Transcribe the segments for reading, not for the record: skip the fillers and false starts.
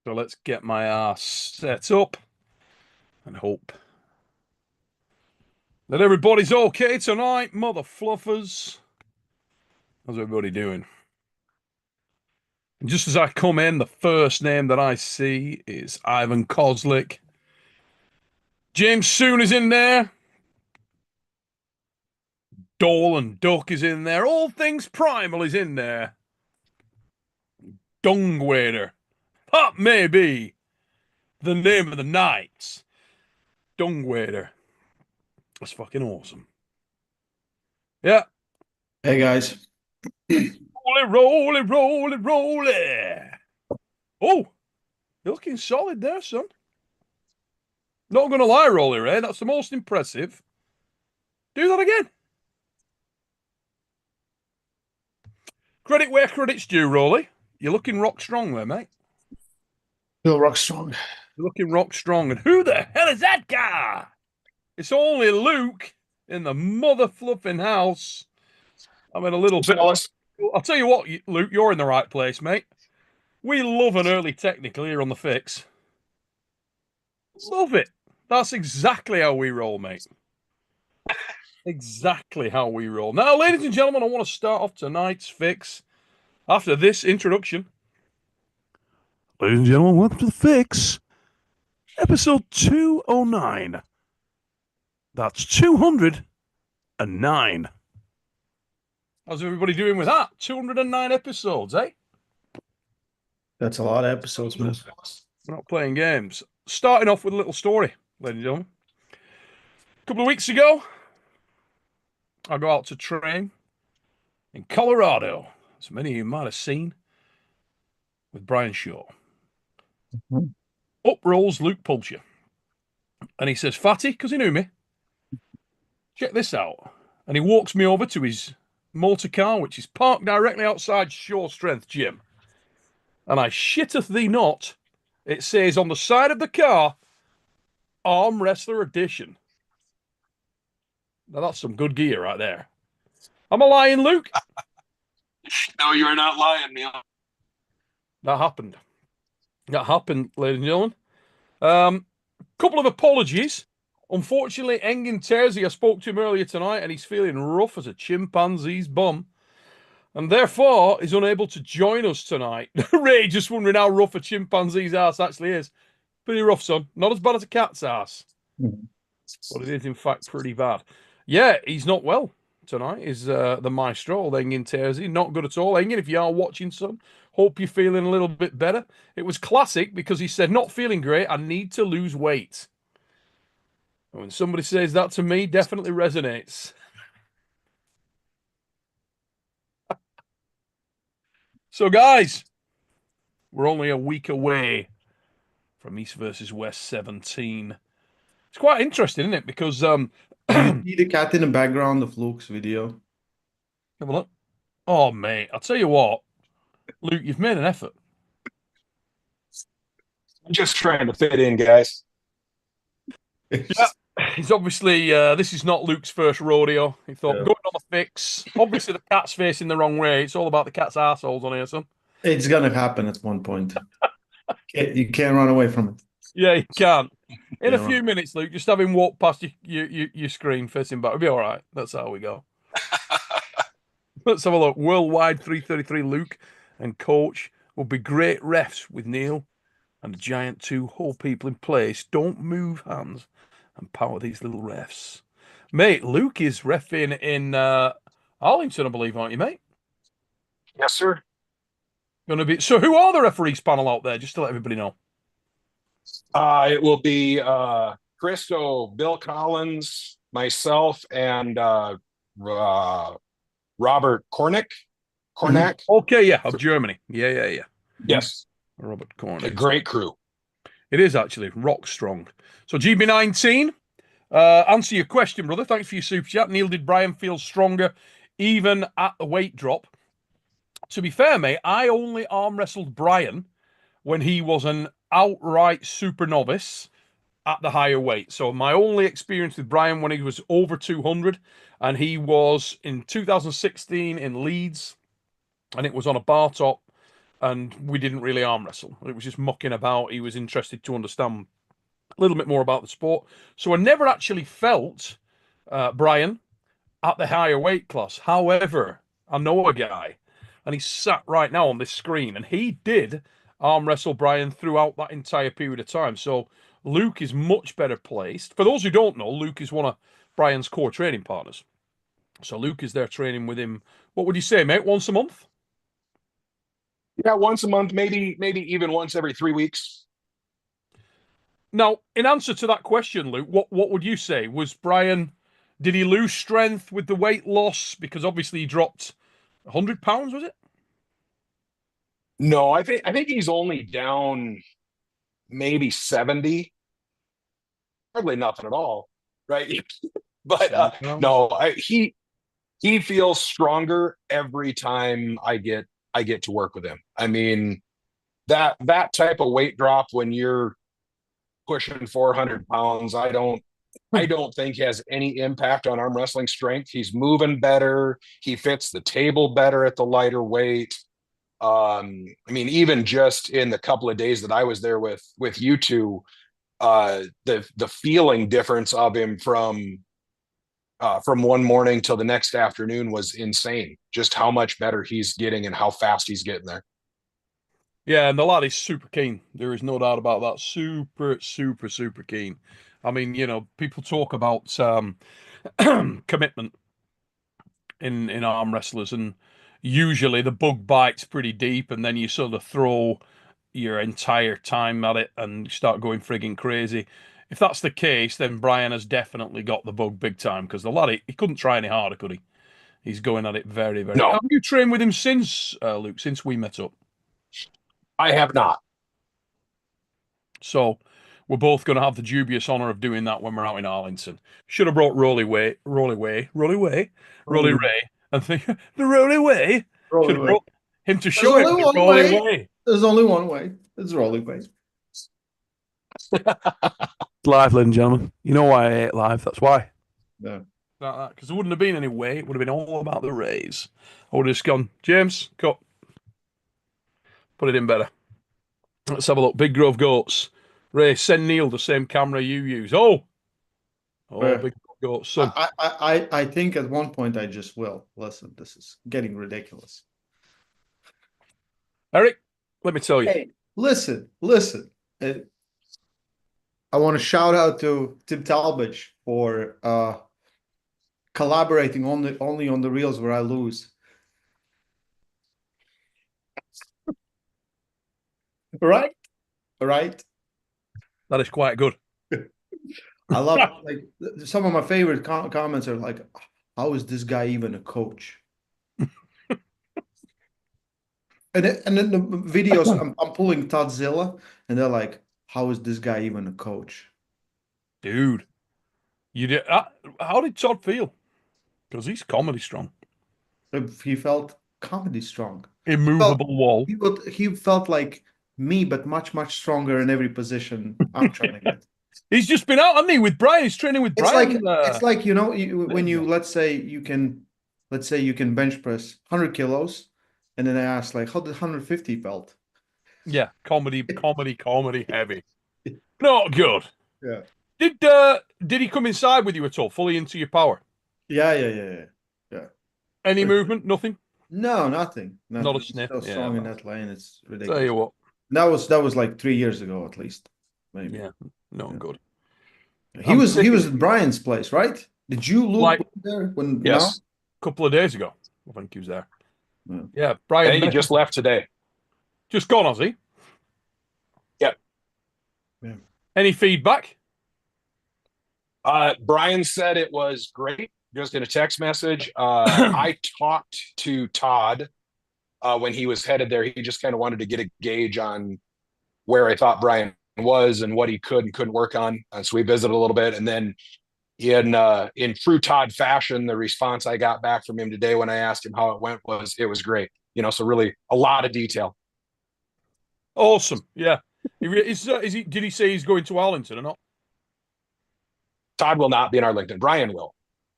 So let's get my ass set up and hope that everybody's okay tonight, mother fluffers. How's everybody doing? And just as I come in, the first name that I see is Ivan Kozlik. James Soon is in there. Dole and Duck is in there. All Things Primal is in there. Dungwader. That may be the name of the night. Dungwader. That's fucking awesome. Yeah. Hey guys. Roly, roly, roly. Oh, you're looking solid there, son. Not going to lie, Roly Ray, that's the most impressive. Do that again. Credit where credit's due, Roly. You're looking rock strong there, mate. Still rock strong. You're looking rock strong. And who the hell is that guy? It's only Luke in the mother fluffing house. I'm in a little bit. I'll tell you what, Luke, you're in the right place, mate. We love an early technical here on the fix. Love it. That's exactly how we roll, mate. Exactly how we roll. Now, ladies and gentlemen, I want to start off tonight's fix after this introduction. Ladies and gentlemen, welcome to the fix. Episode 209. That's 209. How's everybody doing with that? 209 episodes, eh? That's a lot of episodes, man. We're not playing games. Starting off with a little story, ladies and gentlemen. A couple of weeks ago, I go out to train in Colorado, as many of you might have seen, with Brian Shaw. Up rolls Luke Pulcher. And he says, Fatty, because he knew me, check this out. And he walks me over to his motor car, which is parked directly outside Shaw Strength Gym. And I shitteth thee not, it says on the side of the car, Arm Wrestler Edition. Now that's some good gear right there. Am I lying, Luke? No, you're not lying, Neil. That happened. That happened, ladies and gentlemen. Couple of apologies. Unfortunately, Engin Terzi, I spoke to him earlier tonight, and he's feeling rough as a chimpanzee's bum. And therefore, is unable to join us tonight. Ray just wondering how rough a chimpanzee's ass actually is. Pretty rough, son. Not as bad as a cat's ass. But it is, in fact, pretty bad. Yeah, he's not well tonight. Is the maestro, old Engin Terzi. Not good at all. Engin, if you are watching, son, hope you're feeling a little bit better. It was classic because he said, not feeling great, I need to lose weight. And when somebody says that to me, definitely resonates. So, guys, we're only a week away from East versus West 17. It's quite interesting, isn't it? Because You see the cat in the background of Luke's video. have a look. Oh, mate, I'll tell you what, Luke, you've made an effort. I'm just trying to fit in, guys. Yeah, he's obviously, this is not Luke's first rodeo. He thought, Yeah. going on the fix. Obviously, the cat's facing the wrong way. It's all about the cat's assholes on here, son. It's gonna happen at one point. You can't run away from it. Yeah, you can't. In a Yeah. few minutes, Luke, just have him walk past your screen facing back. It'll be all right. That's how we go. Let's have a look. Worldwide 333 Luke and Coach will be great refs with Neil and the giant two hold people in place. Don't move hands and power these little refs. Mate, Luke is reffing in Arlington, I believe, aren't you, mate? Yes, sir. Gonna be. So who are the referees panel out there, just to let everybody know? It will be Christo, Bill Collins, myself, and Robert Cornick. Okay, yeah, of Germany. Yeah. Yes. Robert Cornick. A great crew. It is actually rock strong. So GB19, answer your question, brother. Thanks for your super chat. Neil, did Brian feel stronger even at the weight drop? To be fair, mate, I only arm wrestled Brian when he was an outright super novice at the higher weight. So my only experience with Brian when he was over 200, and he was in 2016 in Leeds, and it was on a bar top. and we didn't really arm wrestle. It was just mucking about. He was interested to understand a little bit more about the sport. So I never actually felt Brian at the higher weight class. However, I know a guy, and he's sat right now on this screen, and he did arm wrestle Brian throughout that entire period of time. So Luke is much better placed. For those who don't know, Luke is one of Brian's core training partners. So Luke is there training with him. What would you say, mate? Once a month? Yeah, once a month, maybe even once every 3 weeks. Now, in answer to that question, Luke, what would you say? Was Brian, did he lose strength with the weight loss? Because obviously he dropped 100 pounds, was it? No, I think he's only down maybe 70. Hardly nothing at all, right? But no, he feels stronger every time I get to work with him. I mean, that type of weight drop when you're pushing 400 pounds, I don't think has any impact on arm wrestling strength. He's moving better. He fits the table better at the lighter weight. I mean, even just in the couple of days that I was there with you two, the feeling difference of him from one morning till the next afternoon was insane. Just how much better he's getting and how fast he's getting there. Yeah, and the lad is super keen. There is no doubt about that. Super, super, super keen. I mean, you know, people talk about commitment in arm wrestlers, and usually the bug bites pretty deep, and then you sort of throw your entire time at it and start going frigging crazy. If that's the case, then Brian has definitely got the bug big time, because the lad, he couldn't try any harder, could he? He's going at it very, very. No. Have you trained with him since, Luke, since we met up? I have not. So we're both going to have the dubious honour of doing that when we're out in Arlington. Should have brought Rolly Ray, and think the Rolly Way. Should have brought him to show him the Rolly Way. There's only one way. It's Rolly Way. Live, ladies and gentlemen. You know why I ate live? That's why. Yeah. Because there wouldn't have been any way. It would have been all about the Rays. I would have just gone, James, cut. Put it in better. Let's have a look. Big Grove Goats. Ray, send Neil the same camera you use. Oh, Where? Big Grove Goats. Son. I think at one point I just will. Listen, this is getting ridiculous. Eric, let me tell you. Hey, listen. I want to shout out to Tim Talbot for collaborating only on the reels where I lose. Right? That is quite good. I love like some of my favorite comments are like, "How is this guy even a coach?" and then the videos I'm pulling Toddzilla, and they're like, "How is this guy even a coach?" Dude, you did. How did Todd feel? Because he's comedy strong. He felt comedy strong. Immovable wall. He felt like me, but much stronger in every position I'm trying to get. He's just been out, hasn't he, with Brian? He's training with Brian. It's like you know, when you let's say you can bench press 100 kilos, and then I ask like, how did 150 felt? Yeah, comedy heavy. Not good. Yeah. Did he come inside with you at all, fully into your power? Yeah. Any movement? Nothing. No, nothing. Not a sniff. So strong in that lane, it's ridiculous. Tell you what. That was like 3 years ago at least, maybe. Yeah, no good. He was at Brian's place, right? Did you look there when? Yes, a couple of days ago. I think he was there. Yeah, Brian. I think he just left today. Just gone, has he? Yep. Yeah. Any feedback? Brian said it was great. Just in a text message. I talked to Todd when he was headed there. He just kind of wanted to get a gauge on where I thought Brian was and what he could and couldn't work on. So we visited a little bit, and then in true Todd fashion, the response I got back from him today when I asked him how it went was it was great. You know, so really a lot of detail. Awesome. Yeah. Is he? Did he say he's going to Arlington or not? Todd will not be in Arlington. Brian will.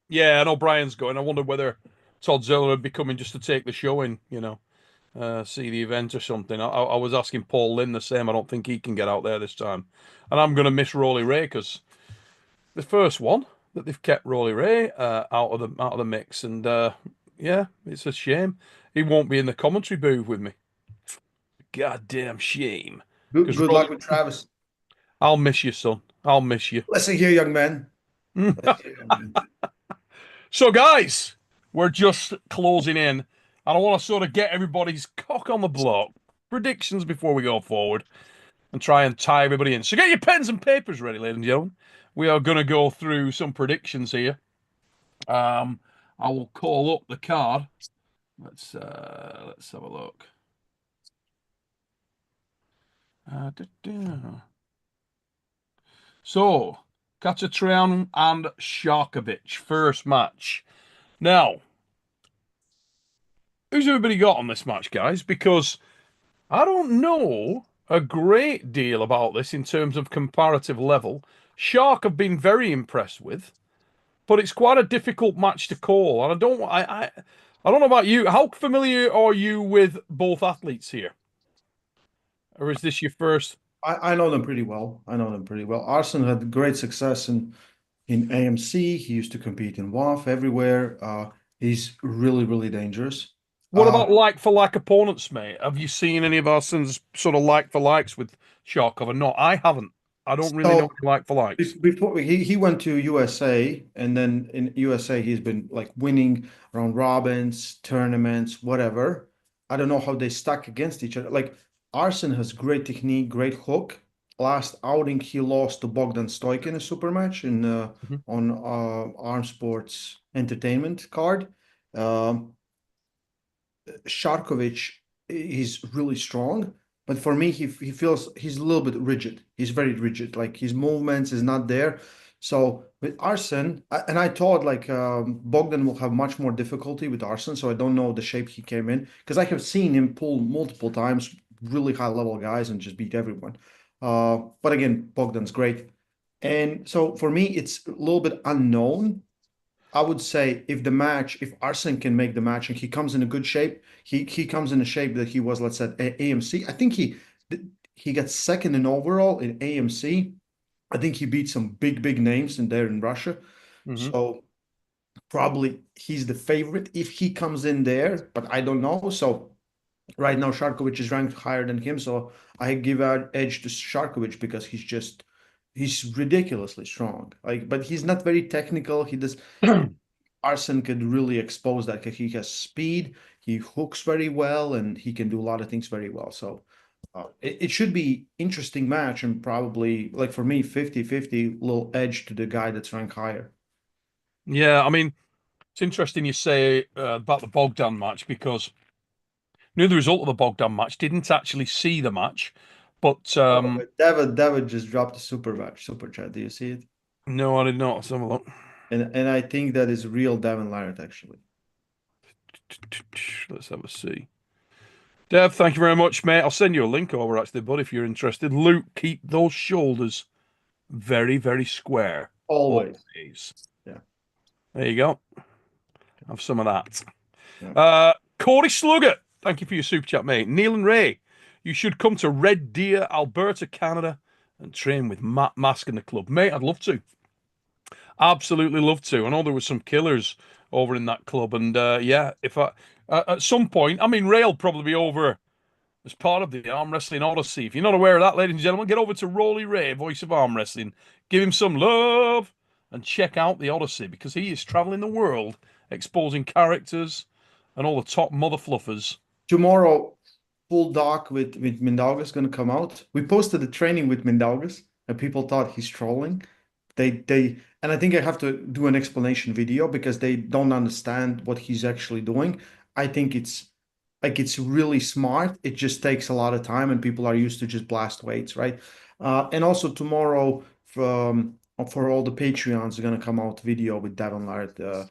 Yeah, I know Brian's going. I wonder whether Todd Zeller would be coming just to take the show in, you know. see the event or something. I was asking Paul Lynn the same. I don't think he can get out there this time, and I'm going to miss Rolly Ray because the first one that they've kept Rolly Ray out of the mix, and yeah, it's a shame he won't be in the commentary booth with me. Goddamn shame. Good luck with Travis. I'll miss you, son. I'll miss you. Listen here, young man. So, guys, we're just closing in, and I want to sort of get everybody's cock on the block predictions before we go forward and try and tie everybody in. So, get your pens and papers ready, ladies and gentlemen. We are going to go through some predictions here. I will call up the card. Let's have a look. So, Terrion and Sharkovich, first match. Now, who's everybody got on this match, guys? Because I don't know a great deal about this in terms of comparative level. Shark have been very impressed with, but it's quite a difficult match to call. And I don't know about you. How familiar are you with both athletes here? Or is this your first? I know them pretty well. Arson had great success in AMC. He used to compete in WAF everywhere. He's really, really dangerous. What about like-for-like opponents, mate? Have you seen any of Arson's sort of like-for-likes with Sharkov or not? I haven't. I don't really know like-for-likes. Before he went to USA, and then in USA he's been like winning round robins, tournaments, whatever. I don't know how they stack against each other. Like Arson has great technique, great hook. Last outing he lost to Bogdan Stoik in a super match in on Arm Sports Entertainment card. Sharkovich, he's really strong, but for me, he feels he's a little bit rigid. He's very rigid. Like his movements is not there. So with Arson, and I thought like Bogdan will have much more difficulty with Arson. So I don't know the shape he came in because I have seen him pull multiple times, really high level guys and just beat everyone. But again, Bogdan's great. And so for me, it's a little bit unknown. I would say if Arson can make the match and he comes in a good shape, he comes in a shape that he was, let's say, at AMC. I think he got second in overall in AMC. I think he beat some big names in there in Russia. So probably he's the favorite if he comes in there, but I don't know. So right now Sharkovich is ranked higher than him. So I give an edge to Sharkovich because he's ridiculously strong. But he's not very technical. He does. Arson could really expose that because he has speed. He hooks very well, and he can do a lot of things very well. So it should be interesting match, and probably like for me, 50-50, little edge to the guy that's ranked higher. Yeah, I mean, it's interesting you say about the Bogdan match because knew the result of the Bogdan match. Didn't actually see the match. But David just dropped a super chat. Do you see it? No, I did not. Let's have a look. And I think that is real Devin Larratt, actually. Let's have a see. Dev, thank you very much, mate. I'll send you a link over, actually, bud, if you're interested. Luke, keep those shoulders very, very square. Always. Yeah. There you go. Have some of that. Yeah. Cody Slugger, thank you for your super chat, mate. Neil and Ray, you should come to Red Deer, Alberta, Canada, and train with Matt Mask in the club. Mate, I'd love to. Absolutely love to. I know there were some killers over in that club, and yeah, if at some point, I mean, Ray will probably be over as part of the Arm Wrestling Odyssey. If you're not aware of that, ladies and gentlemen, get over to Rolly Ray, voice of Arm Wrestling, give him some love, and check out the Odyssey because he is traveling the world, exposing characters and all the top mother fluffers. Tomorrow, full doc with Mindaugas going to come out. We posted the training with Mindaugas, and people thought he's trolling. And I think I have to do an explanation video because they don't understand what he's actually doing. I think it's really smart. It just takes a lot of time, and people are used to just blast weights, right? And also tomorrow, for all the Patreons, are going to come out video with Devin Larratt, the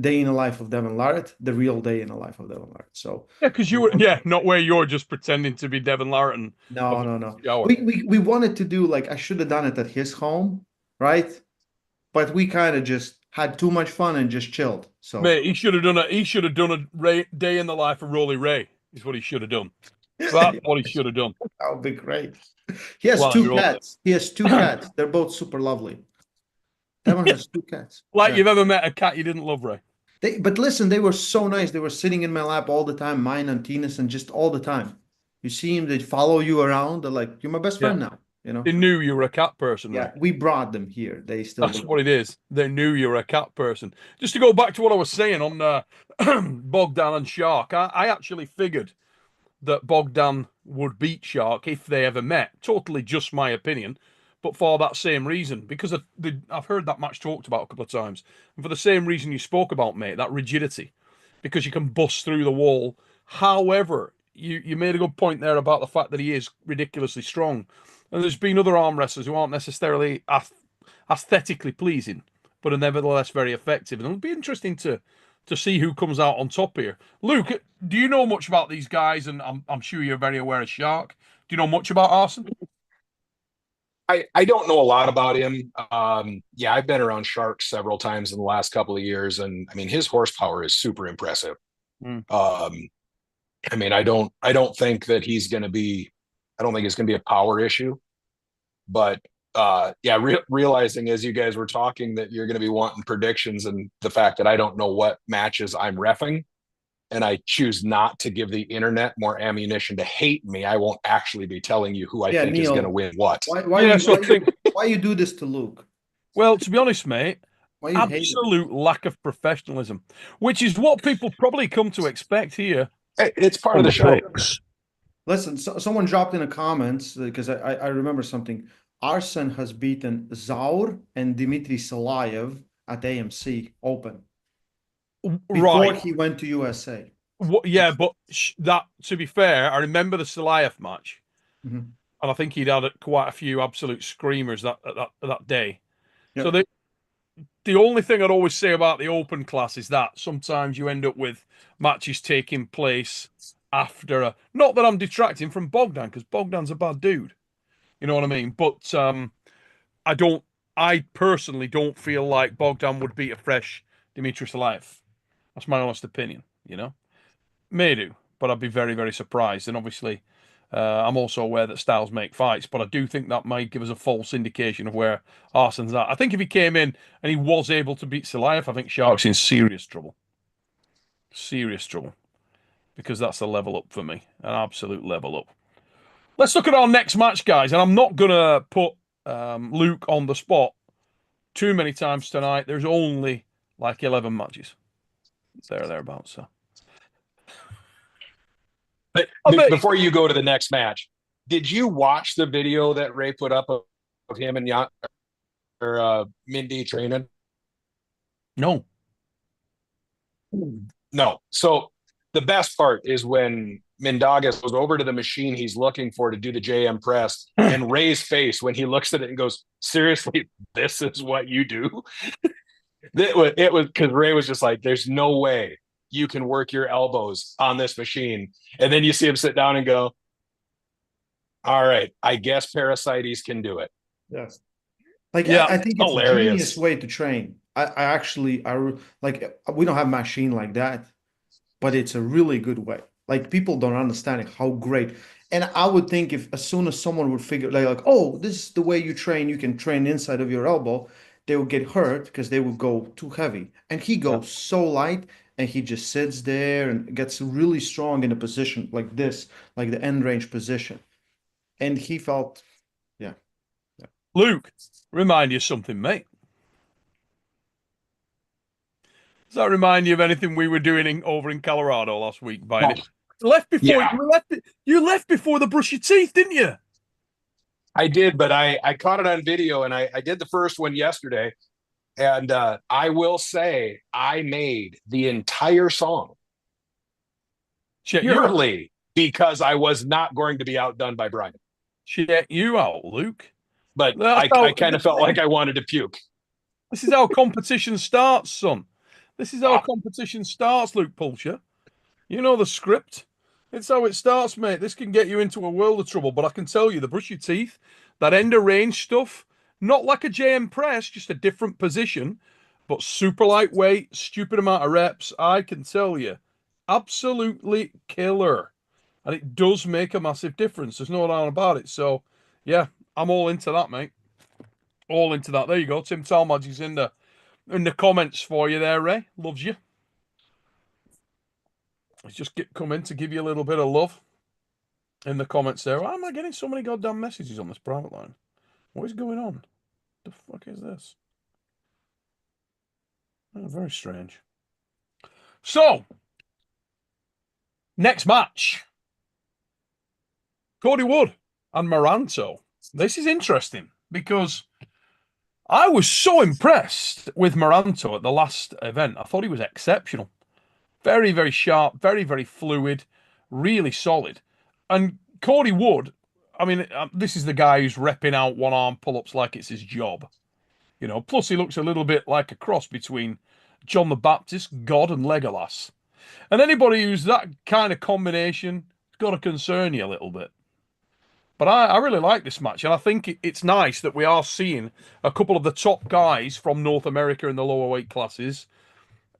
day in the life of Devin Larratt, the real day in the life of Devin Larratt. So yeah, because not where you're just pretending to be Devin Larratt. And no. We wanted to do like I should have done it at his home, right? But we kind of just had too much fun and just chilled. So mate, he should have done a day in the life of Rolly Ray. is what he should have done. That's what he should have done. That would be great. He has Well, two you're all- cats. He has two cats. They're both super lovely. Devon has two cats. Like Yeah. you've ever met a cat you didn't love, Ray. But listen, they were so nice. They were sitting in my lap all the time, mine and Tina's, and just all the time. You see them, they follow you around. They're like, you're my best friend now, you know? They knew you were a cat person, Yeah, Ray. we brought them here. They still That's do. what it is. They knew you were a cat person. Just to go back to what I was saying on Bogdan and Shark, I actually figured that Bogdan would beat Shark if they ever met. Totally just my opinion, but for that same reason, because I've heard that match talked about a couple of times, and for the same reason you spoke about, mate, that rigidity, because you can bust through the wall. However, you made a good point there about the fact that he is ridiculously strong, and there's been other arm wrestlers who aren't necessarily aesthetically pleasing, but are nevertheless very effective, and it'll be interesting to see who comes out on top here. Luke, do you know much about these guys? And I'm sure you're very aware of Shark. Do you know much about Arson? I don't know a lot about him. Yeah, I've been around Shark several times in the last couple of years, and I mean his horsepower is super impressive. I mean, I don't think that he's going to be. I don't think it's going to be a power issue, but yeah, realizing as you guys were talking that you're going to be wanting predictions, and the fact that I don't know what matches I'm reffing, and I choose not to give the internet more ammunition to hate me, I won't actually be telling you who I think Neil, is going to win what. Why you do this to Luke? Well, to be honest, mate, Why you hate him? absolute lack of professionalism, which is what people probably come to expect here. It's part of the show. Listen, someone dropped in the comments because I remember something. Arson has beaten Zaur and Dmitry Salayev at AMC Open before he went to USA. Yeah, but that, to be fair, I remember the Salayev match, and I think he'd had quite a few absolute screamers that day. Yep. So the only thing I'd always say about the Open class is that sometimes you end up with matches taking place after a. Not that I'm detracting from Bogdan, because Bogdan's a bad dude. You know what I mean? But I personally don't feel like Bogdan would beat a fresh Dmitry Salayev. That's my honest opinion, you know? May do, but I'd be very, very surprised. And obviously, I'm also aware that styles make fights, but I do think that might give us a false indication of where Arson's at. I think if he came in and he was able to beat Salayev, I think Shark's in serious trouble. Serious trouble. Because that's a level up for me. An absolute level up. Let's look at our next match, guys. And I'm not going to put Luke on the spot too many times tonight. There's only like 11 matches. Thereabouts, so. But before you go to the next match, did you watch the video that Ray put up of him and Mindy training? No. No. So the best part is when Mindaugas goes over to the machine he's looking for to do the JM press, and Ray's face when he looks at it and goes, "Seriously, this is what you do?" It was because Ray was just like, "There's no way you can work your elbows on this machine." And then you see him sit down and go, "All right, I guess Tarasaitis can do it." Yes. Like, yeah, I think it's hilarious. A genius way to train. I like, we don't have machine like that, but it's a really good way. Like, people don't understand how great. And I would think if as soon as someone would figure like, oh, this is the way you train, you can train inside of your elbow, they would get hurt because they would go too heavy. And he goes so light, and he just sits there and gets really strong in a position like this, like the end range position. And he felt, yeah. Luke, remind you of something, mate. Does that remind you of anything we were doing over in Colorado last week? You left before the brush your teeth, didn't you? I did, but I caught it on video, and I did the first one yesterday. And I will say I made the entire song purely because I was not going to be outdone by Brian. Check you out, Luke. But I kind of felt like I wanted to puke. This is how competition starts, son. This is how competition starts, Luke Pulcher. You know the script. It's how it starts, mate. This can get you into a world of trouble, but I can tell you, the brush your teeth, that end of range stuff, not like a JM press, just a different position, but super lightweight, stupid amount of reps. I can tell you, absolutely killer. and it does make a massive difference. There's no doubt about it. So, yeah, I'm all into that, mate. All into that. There you go. Tim Talmadge is in the comments for you there, Ray. Loves you. He's just come in to give you a little bit of love in the comments there. Why am I getting so many goddamn messages on this private line? What is going on? The fuck is this? Oh, very strange. So, next match. Cody Wood and Moranto. This is interesting because I was so impressed with Moranto at the last event. I thought he was exceptional. Very, very sharp, very, very fluid, really solid. And Cody Wood, I mean, this is the guy who's repping out one-arm pull-ups like it's his job. You know, plus he looks a little bit like a cross between John the Baptist, God, and Legolas. And anybody who's that kind of combination has got to concern you a little bit. But I really like this match, and I think it's nice that we are seeing a couple of the top guys from North America in the lower weight classes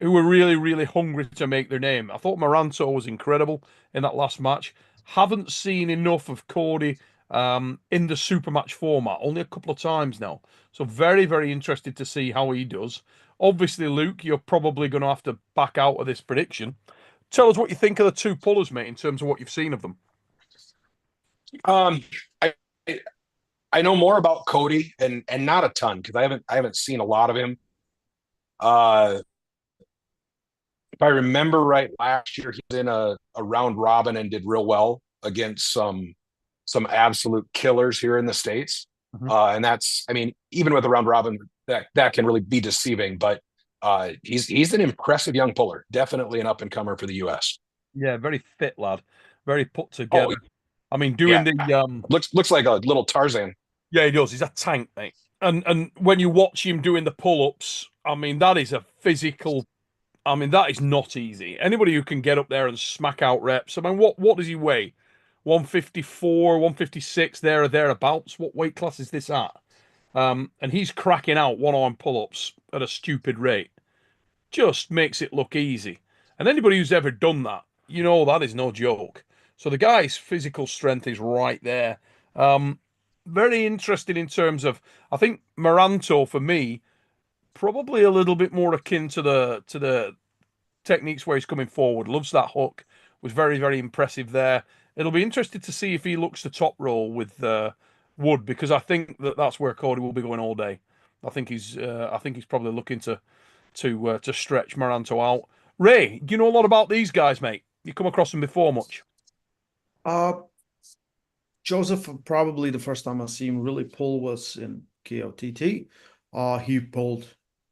who were really, really hungry to make their name. I thought Moranto was incredible in that last match. Haven't seen enough of Cody in the super match format, only a couple of times now. So very, very interested to see how he does. Obviously, Luke, you're probably going to have to back out of this prediction. Tell us what you think of the two pullers, mate, in terms of what you've seen of them. I I know more about Cody and not a ton because I haven't seen a lot of him. If I remember right, last year he was in a round robin and did real well against some absolute killers here in the States. Mhm. And that's, I mean, even with a round robin, that can really be deceiving. But he's an impressive young puller, definitely an up and comer for the U.S. Yeah, very fit lad, very put Oh together. I mean, doing yeah, the looks like a little Tarzan. yeah, he does. He's a tank, mate. And when you watch him doing the pull-ups, I mean, that is a physical. I mean, that is not easy. Anybody who can get up there and smack out reps. I mean, what does he weigh? 154, 156, there or thereabouts. What weight class is this at? And he's cracking out one-arm pull-ups at a stupid rate. Just makes it look easy. And anybody who's ever done that, you know that is no joke. So the guy's physical strength is right there. Very interesting in terms of, I think Moranto for me probably a little bit more akin to the techniques where he's coming forward. Loves that hook. Was very, very impressive there. It'll be interesting to see if he looks the top roll with Wood, because I think that's where Cody will be going all day. I think he's probably looking to stretch Moranto out. Ray, do you know a lot about these guys, mate? You come across them before much? Joseph, probably the first time I see him really pull was in KOTT. He pulled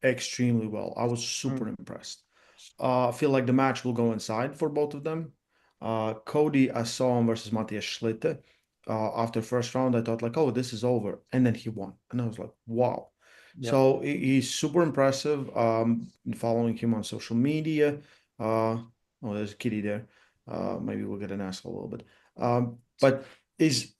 extremely well. I was super impressed. I feel like the match will go inside for both of them. Cody, I saw him versus Matthias Schlitte. After first round, I thought like, oh, this is over. And then he won. And I was like, wow. Yep. So he's super impressive. Following him on social media. Oh, there's a kitty there. Maybe we'll get an asshole a little bit. But is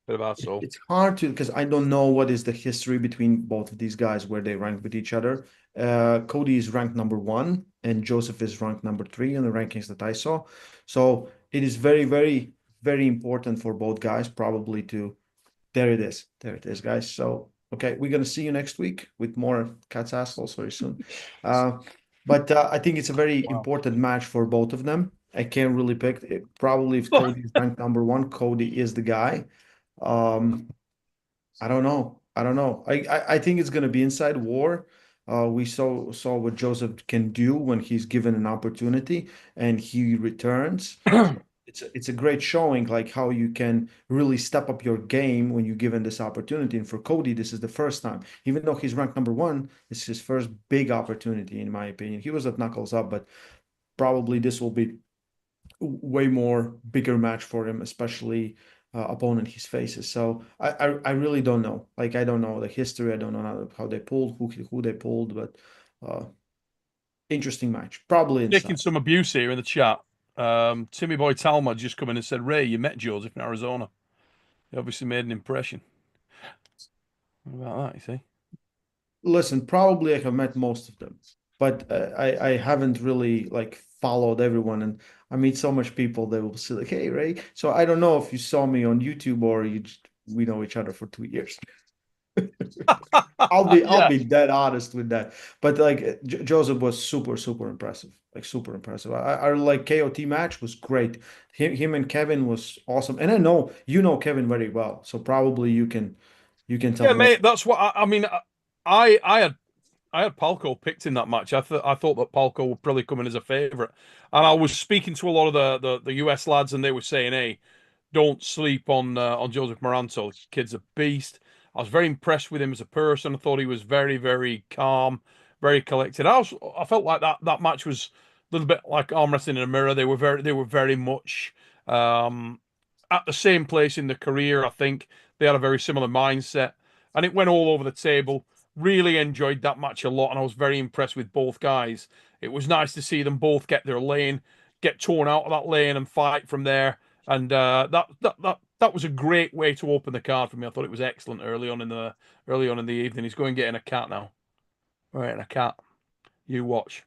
Bit about so. it's hard to, because I don't know what is the history between both of these guys, where they rank with each other. Cody is ranked #1 and Joseph is ranked #3 in the rankings that I saw. So it is very, very, very important for both guys probably to, there it is, guys. So okay, we're gonna see you next week with more cat's assholes very soon. But I think it's a very important match for both of them. I can't really pick it. Probably if Cody is ranked #1, Cody is the guy. I don't know. I think it's gonna be inside war. We saw what Joseph can do when he's given an opportunity and he returns. It's a great showing, like how you can really step up your game when you're given this opportunity. And for Cody, this is the first time, even though he's ranked #1, it's his first big opportunity, in my opinion. He was at Knuckles Up, but probably this will be way more bigger match for him, especially opponent he faces. So I really don't know. Like, I don't know the history. I don't know how they pulled, who they pulled, but interesting match. Probably Taking inside. some abuse here in the chat. Timmy Boy Talma just come in and said, Ray, you met Joseph in Arizona. He obviously made an impression. What about that, you see? Listen, probably I have met most of them. but I haven't really like followed everyone, and I meet so much people that will say like, "Hey, Ray." So I don't know if you saw me on YouTube or we know each other for 2 years. I'll Yeah. be dead honest with that. But like Joseph was super impressive, like super impressive. I like KOT match was great. Him and Kevin was awesome, and I know you know Kevin very well, so probably you can tell Yeah, more. mate. That's what I mean. I had Palko picked in that match. I thought that Palko would probably come in as a favourite, and I was speaking to a lot of the US lads, and they were saying, "Hey, don't sleep on Joseph Moranto. The kid's a beast." I was very impressed with him as a person. I thought he was very calm, very collected. I felt like that match was a little bit like arm wrestling in a mirror. They were very much um, at the same place in the career. I think they had a very similar mindset, and it went all over the table. Really enjoyed that match a lot, and I was very impressed with both guys. It was nice to see them both get their lane, get torn out of that lane, and fight from there. And that was a great way to open the card for me. I thought it was excellent early on in the evening. He's going getting a cat now. All right, and a cat. You watch.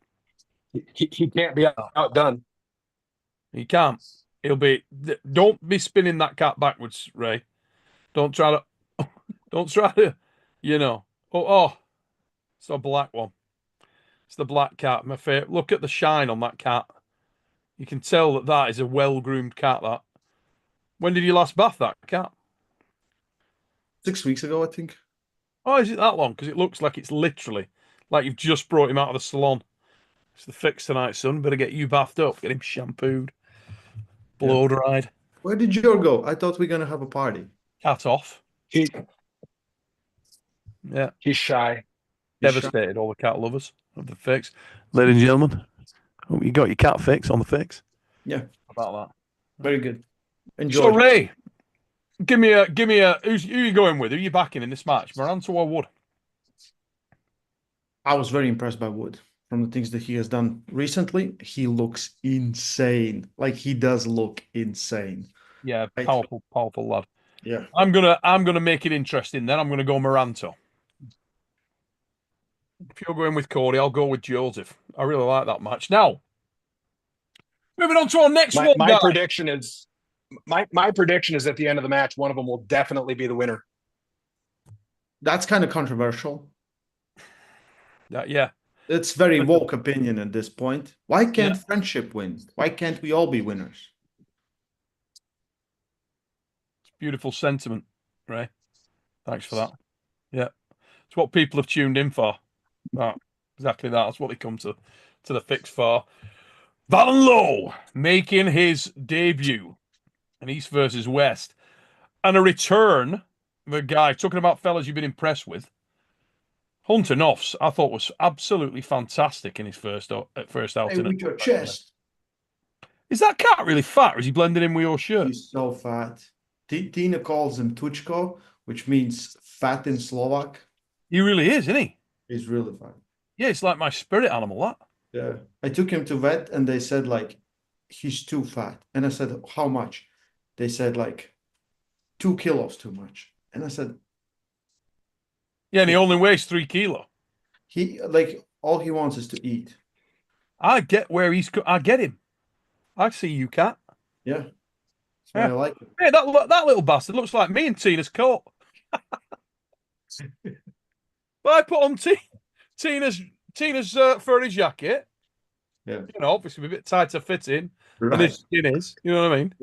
He can't be outdone. He can't. He'll be. Don't be spinning that cat backwards, Ray. Don't try to. Don't try to. You know. Oh, it's a black one. It's the black cat. My favorite. Look at the shine on that cat. You can tell that is a well-groomed cat. That. When did you last bath that cat? 6 weeks ago, I think. Oh, is it that long? Because it looks like it's literally like you've just brought him out of the salon. It's the fix tonight, son. Better get you bathed up, get him shampooed, Yeah. blow dried, Where did you go? I thought we are gonna have a party. cat off. He Yeah, he's shy. You sure? devastated all the cat lovers of the fix. Ladies and gentlemen, hope you got your cat fix on the fix. Yeah, How about very good. that? So Enjoy. Ray, give me a who you going with? Who are you backing in this match? Moranto or Wood? I was very impressed by Wood from the things that he has done recently. He looks insane. Like he does look insane. Yeah, Right? powerful lad. Yeah. I'm gonna make it interesting. Then I'm gonna go Moranto. If you're going with Cody, I'll go with Joseph. I really like that match. Now, moving on to our next My one, my guys. prediction is my prediction is at the end of the match, one of them will definitely be the winner. That's kind of controversial. Yeah, It's very woke opinion at this point. Why can't yeah. friendship win? Why can't we all be winners? Beautiful sentiment, Ray. Thanks for that. Yeah, it's what people have tuned in for. That, exactly that. That's what they come to the fix for. Valon Low making his debut in East versus West, and a return of a guy talking about fellas you've been impressed with. Hunter Knoffs, I thought was absolutely fantastic in his first Hey, outing. with your chest. Is that cat really fat, or is he blending in with your shirt? He's so fat. Tina calls him Tuchko, which means fat in Slovak. He really is, isn't he? He's really fat. Yeah, it's like my spirit animal, that. Yeah. I took him to vet and they said like he's too fat. And I said, how much? They said like 2 kilos too much. And I said, Yeah, and he only weighs 3 kilo. he like all he wants is to eat. I get where I get him. I see you, cat. Yeah. That's why Yeah. I like him. Hey, that little bastard looks like me in Tina's coat. But I put on Tina's furry jacket. Yeah. Obviously a bit tighter fitting than Right. his skin is. You know what I mean?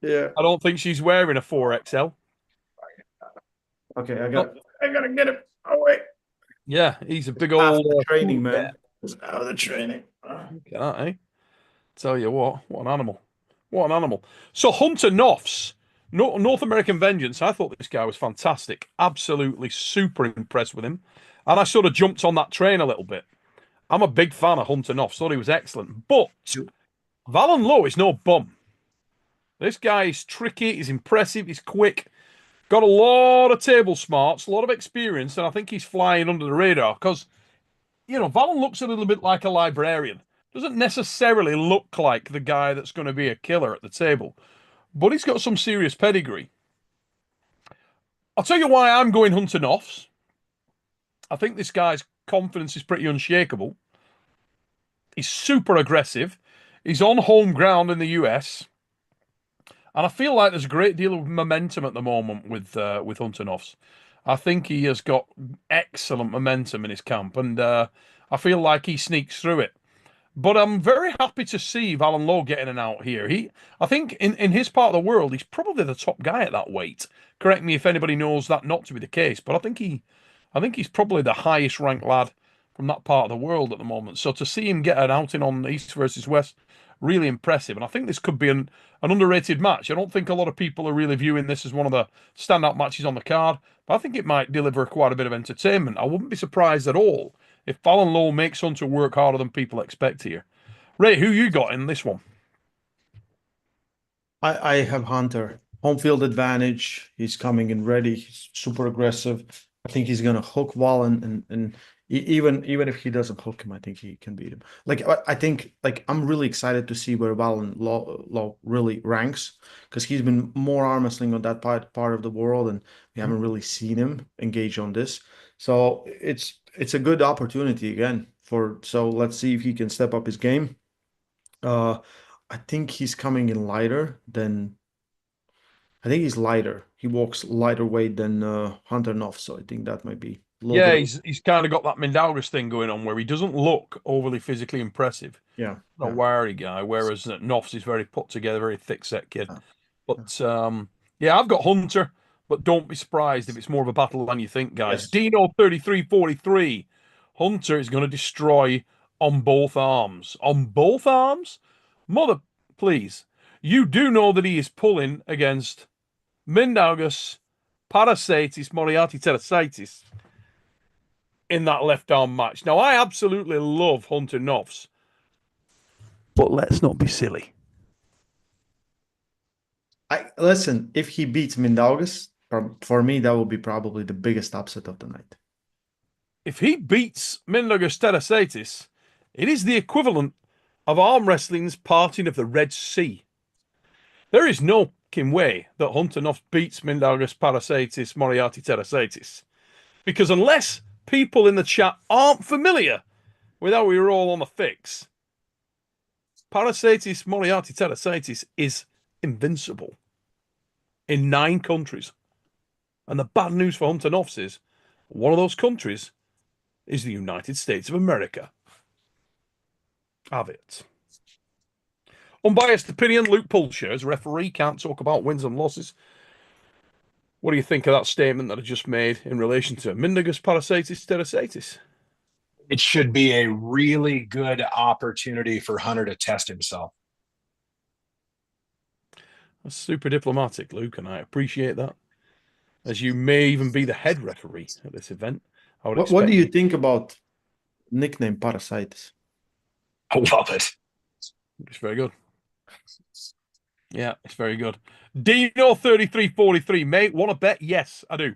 Yeah. I don't think she's wearing a 4XL. Okay, I gotta get him. Oh wait. Yeah, he's a big After old the training, food man. It's out of the training. bear. Look at that, eh? Tell you what an animal. What an animal. So Hunter Knoffs, North American Vengeance, I thought this guy was fantastic. Absolutely super impressed with him. And I sort of jumped on that train a little bit. I'm a big fan of Hunter Knoffs. Thought he was excellent. But Valon Low is no bum. This guy is tricky. He's impressive. He's quick. Got a lot of table smarts, a lot of experience. And I think he's flying under the radar because, Valon looks a little bit like a librarian. Doesn't necessarily look like the guy that's going to be a killer at the table, but he's got some serious pedigree. I'll tell you why I'm going Hunter Knoffs. I think this guy's confidence is pretty unshakable. He's super aggressive. He's on home ground in the US. And I feel like there's a great deal of momentum at the moment with Hunter Knoffs. I think he has got excellent momentum in his camp, and I feel like he sneaks through it. But I'm very happy to see Valon Low getting an out here. I think in his part of the world, he's probably the top guy at that weight. Correct me if anybody knows that not to be the case, but I think he's probably the highest ranked lad from that part of the world at the moment. So to see him get an outing on East versus West, really impressive. And I think this could be an underrated match. I don't think a lot of people are really viewing this as one of the standout matches on the card, but I think it might deliver quite a bit of entertainment. I wouldn't be surprised at all if Valon Low makes Hunter work harder than people expect here. Ray, who you got in this one? I have Hunter. Home field advantage. He's coming in ready. He's super aggressive. I think he's gonna hook Valon, and even if he doesn't hook him, I think he can beat him. Like I think like I'm really excited to see where Valon Low really ranks, because he's been more arm wrestling on that part of the world, and we haven't really seen him engage on this. So it's a good opportunity again for. So let's see if he can step up his game. Uh, I think he's coming in lighter than. I think he's lighter. He walks lighter weight than Hunter Knoff, so I think that might be a little Yeah, bit. he's kind of got that Mindaugas thing going on where he doesn't look overly physically impressive. Yeah, Not a wiry guy, whereas Knoffs is very put together, very thick set kid. yeah, But yeah, I've got Hunter, but don't be surprised if it's more of a battle than you think, guys. yes. Dino 3343. Hunter is going to destroy on both arms. On both arms? Mother, please. You do know that he is pulling against Mindaugas, Tarasaitis, Moriarty, Tarasaitis in that left arm match. Now, I absolutely love Hunter Knoffs, but let's not be silly. I listen. If he beats Mindaugas, for me, that will be probably the biggest upset of the night. If he beats Mindaugas Tarasaitis, it is the equivalent of arm wrestling's parting of the Red Sea. There is no fucking way that Hunter Knoffs beats Mindaugas Tarasaitis, Moriarty Tarasaitis. Because unless people in the chat aren't familiar with how we roll on the fix, Tarasaitis, Moriarty Tarasaitis is invincible in 9 countries. And the bad news for Hunter Knoffs is one of those countries is the United States of America. Have it. Unbiased opinion, Luke Pulcher, as referee, can't talk about wins and losses. What do you think of that statement that I just made in relation to Mindaugas Tarasaitis Tarasaitis? It should be a really good opportunity for Hunter to test himself. That's super diplomatic, Luke, and I appreciate that. As you may even be the head referee at this event. What do you think about nickname Parasites? I love it. It's very good. Yeah, it's very good. Dino 3343, mate, want to bet? Yes, I do.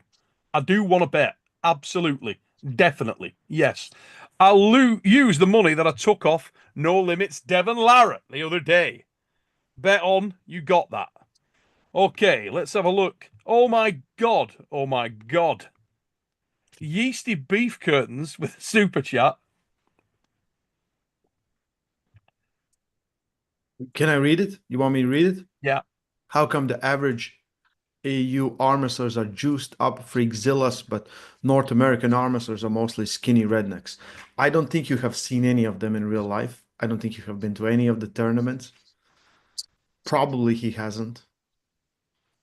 I do want to bet. Absolutely. Definitely. Yes. I'll use the money that I took off No Limits Devon Larratt the other day. Bet on, you got that. Okay, let's have a look. Oh my God. Oh my God. Yeasty beef curtains with a super chat. Can I read it? You want me to read it? Yeah. How come the average AU arm wrestlers are juiced up freakzillas, but North American arm wrestlers are mostly skinny rednecks? I don't think you have seen any of them in real life. I don't think you have been to any of the tournaments. Probably he hasn't.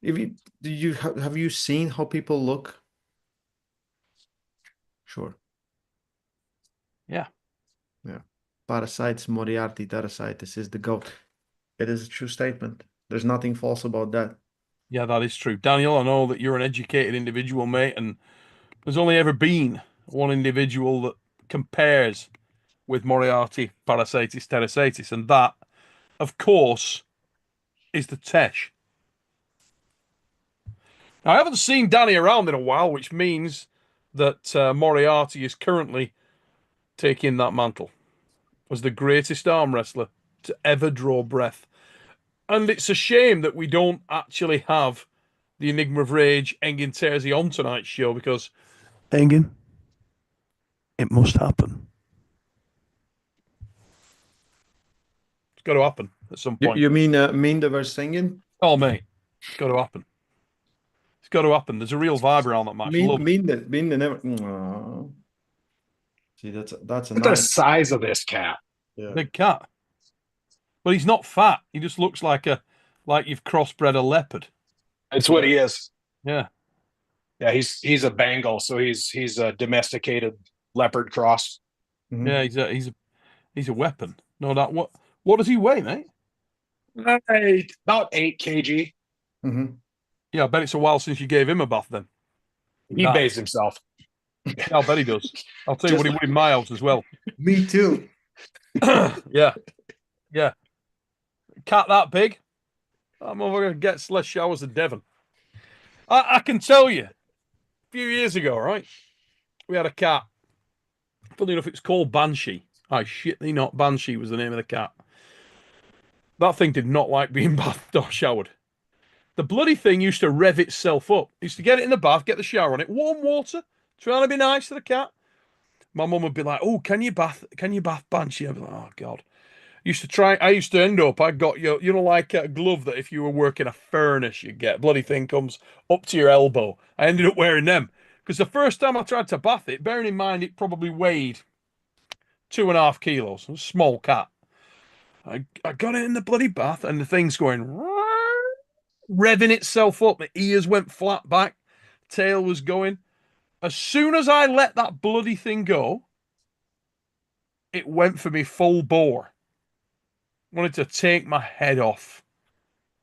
If you have you seen how people look? Sure. Yeah. Yeah. Parasites, Moriarty, Tarasaitis is the GOAT. It is a true statement. There's nothing false about that. Yeah, that is true. Daniel, I know that you're an educated individual, mate, and there's only ever been one individual that compares with Moriarty, Parasaitis, Tarasaitis, and that, of course, is the Tesh. Now, I haven't seen Danny around in a while, which means that Moriarty is currently taking that mantle as the greatest arm wrestler to ever draw breath. And it's a shame that we don't actually have the Enigma of Rage, Engin Terzi, on tonight's show, because Engin, it must happen. got to happen at some You, point. you mean the versus singing? Oh, mate, it's got to happen. It's got to happen. There's a real vibe around that match. Love it. Mean the never. Aw. See, that's a Look at the nice. size of this cat. Yeah. Big cat. But he's not fat. He just looks like you've crossbred a leopard. It's what he is. Yeah. Yeah, he's a Bengal, so he's a domesticated leopard cross. Mhm. Yeah, he's a weapon. No, that what does he weigh, mate? About 8 kg. Mhm. Yeah, I bet it's a while since you gave him a bath then. He bathes himself. Yeah, I'll bet he does. I'll tell you Just what he would in my house as well. Me too. Yeah. Yeah. Cat that big. That motherfucker gets less showers than Devon. I can tell you, a few years ago, right? We had a cat. Funny enough, it's called Banshee. I shit thee not, Banshee was the name of the cat. That thing did not like being bathed or showered. The bloody thing used to rev itself up. Used to get it in the bath, get the shower on it, warm water, trying to be nice to the cat. My mum would be like, "Oh, can you bath Banshee?" I'd be like, "Oh God." I used to end up. I got like a glove that if you were working a furnace, you get bloody thing comes up to your elbow. I ended up wearing them because the first time I tried to bath it, bearing in mind it probably weighed 2.5 kilos, a small cat. I got it in the bloody bath and the thing's going revving itself up. My ears went flat back, tail was going. As soon as I let that bloody thing go, it went for me full bore. Wanted to take my head off.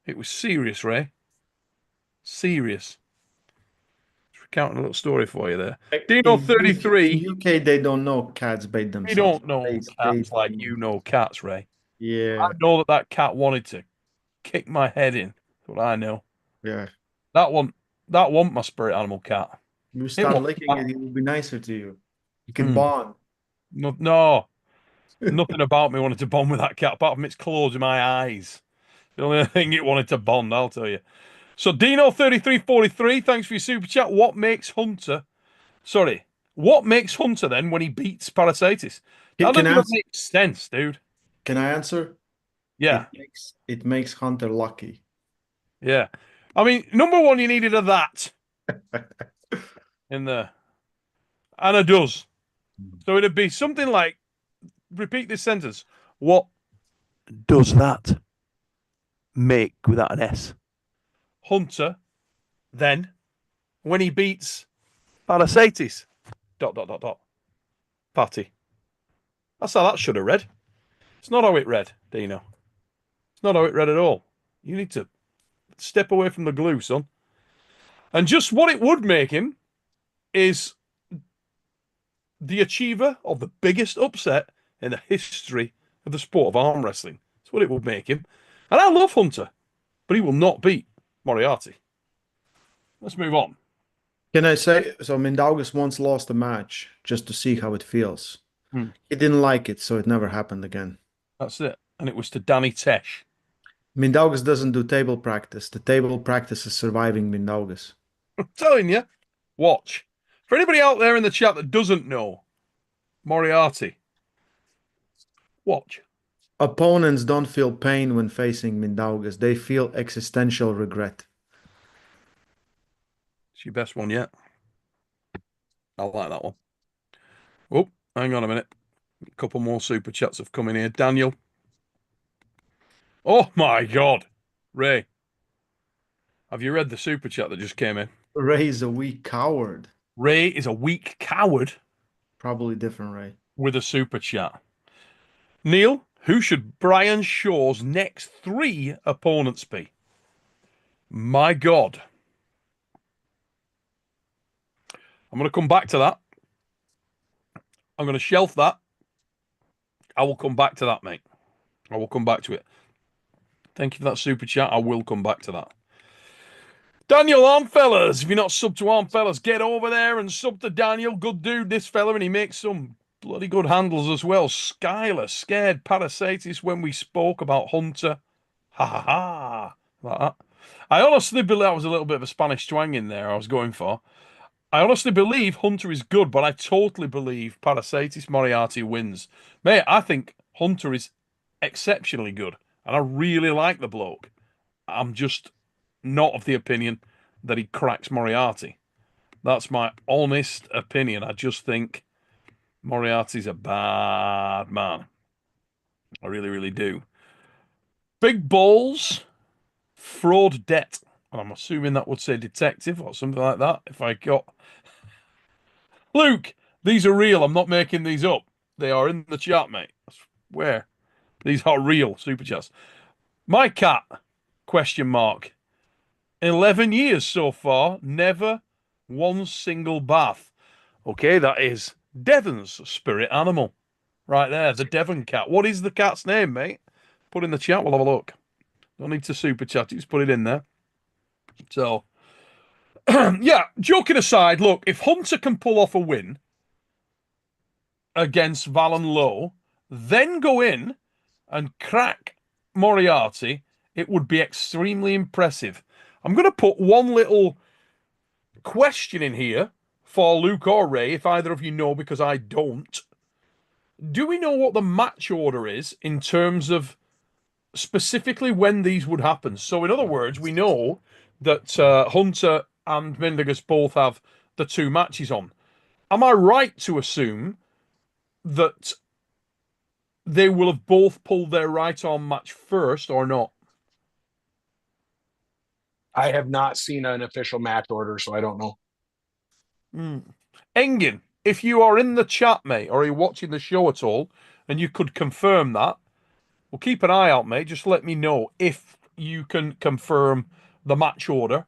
It was serious, Ray. Serious. Just recounting a little story for you there. Dino 33. In UK, they don't know cats bait We themselves. don't know cats like you know cats, Ray. Yeah. I know that cat wanted to kick my head in. That's what I know. Yeah. That one my spirit animal cat. You start won't- licking it, it will be nicer to you. You can Mm. bond. No, nothing about me wanted to bond with that cat apart from its claws in my eyes. The only thing it wanted to bond, I'll tell you. So Dino 3343, thanks for your super chat. What makes Hunter then when he beats Tarasaitis? That Can doesn't I even answer? make sense, dude. Can I answer? Yeah, It makes Hunter lucky. yeah. I mean, number one, you needed a that in there. And it does. So it'd be something like, repeat this sentence. What does that make without an S? Hunter, then, when he beats Tarasaitis, ... Patty. That's how that should have read. It's not how it read, Dino. It's not how it read at all. You need to step away from the glue, son. And just what it would make him is the achiever of the biggest upset in the history of the sport of arm wrestling. That's what it would make him. And I love Hunter, but he will not beat Moriarty. Let's move on. Can I say so? Mindaugas once lost a match just to see how it feels. He didn't like it, so it never happened again. That's it. And it was to Danny Tesh. Mindaugas doesn't do table practice. The table practice is surviving Mindaugas. I'm telling you, watch. For anybody out there in the chat that doesn't know Moriarty, watch. Opponents don't feel pain when facing Mindaugas. They feel existential regret. It's your best one yet. I like that one. Oh, hang on a minute. A couple more super chats have come in here. Daniel. Oh my God. Ray. Have you read the super chat that just came in? Ray is a weak coward. Ray is a weak coward. Probably different Ray. With a super chat. Neil, who should Brian Shaw's next 3 opponents be? My God. I'm going to come back to that. I'm going to shelf that. I will come back to that, mate. I will come back to it. Thank you for that super chat. I will come back to that. Daniel Armfellas. If you're not sub to Armfellas, get over there and sub to Daniel. Good dude, this fella, and he makes some bloody good handles as well. Skylar scared Tarasaitis when we spoke about Hunter. Ha ha ha. Like that. I honestly believe that was a little bit of a Spanish twang in there I was going for. I honestly believe Hunter is good, but I totally believe Tarasaitis Moriarty wins. Mate, I think Hunter is exceptionally good, and I really like the bloke. I'm just not of the opinion that he cracks Moriarty. That's my honest opinion. I just think Moriarty's a bad man. I really, really do. Big balls, fraud debt. And I'm assuming that would say detective or something like that. If I got Luke, these are real. I'm not making these up. They are in the chat, mate. I swear. These are real super chats. My cat, question mark. 11 years so far, never one single bath. Okay, that is Devon's spirit animal. Right there, the Devon cat. What is the cat's name, mate? Put in the chat, we'll have a look. Don't need to super chat, just put it in there. So, yeah, joking aside, look, if Hunter can pull off a win against Valon Low, then go in and crack Moriarty, it would be extremely impressive. I'm going to put one little question in here for Luke or Ray, if either of you know, because I don't. Do we know what the match order is in terms of specifically when these would happen? So, in other words, we know that Hunter and Mindaugas both have the 2 matches on. Am I right to assume that they will have both pulled their right arm match first or not? I have not seen an official match order, so I don't know. Engin, if you are in the chat, mate, or are you watching the show at all, and you could confirm that, well, keep an eye out, mate. Just let me know if you can confirm the match order.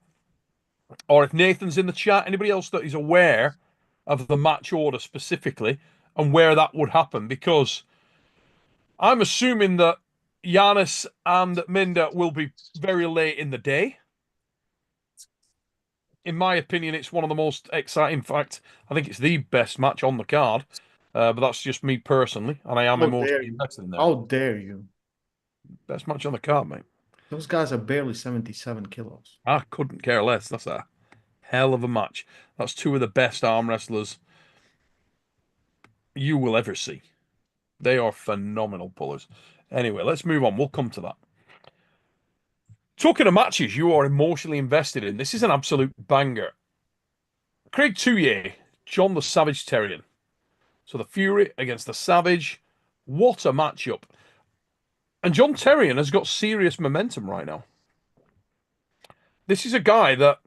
Or if Nathan's in the chat, anybody else that is aware of the match order specifically and where that would happen, because I'm assuming that Giannis and Minda will be very late in the day. In my opinion, it's one of the most exciting. In fact, I think it's the best match on the card. But that's just me personally, and I am emotionally invested in that. How dare you? Best match on the card, mate. Those guys are barely 77 kilos. I couldn't care less. That's a hell of a match. That's 2 of the best arm wrestlers you will ever see. They are phenomenal pullers. Anyway, let's move on. We'll come to that. Talking of matches you are emotionally invested in, this is an absolute banger. Craig Tuite, John the Savage Terrion. So the Fury against the Savage. What a matchup. And John Terrion has got serious momentum right now. This is a guy that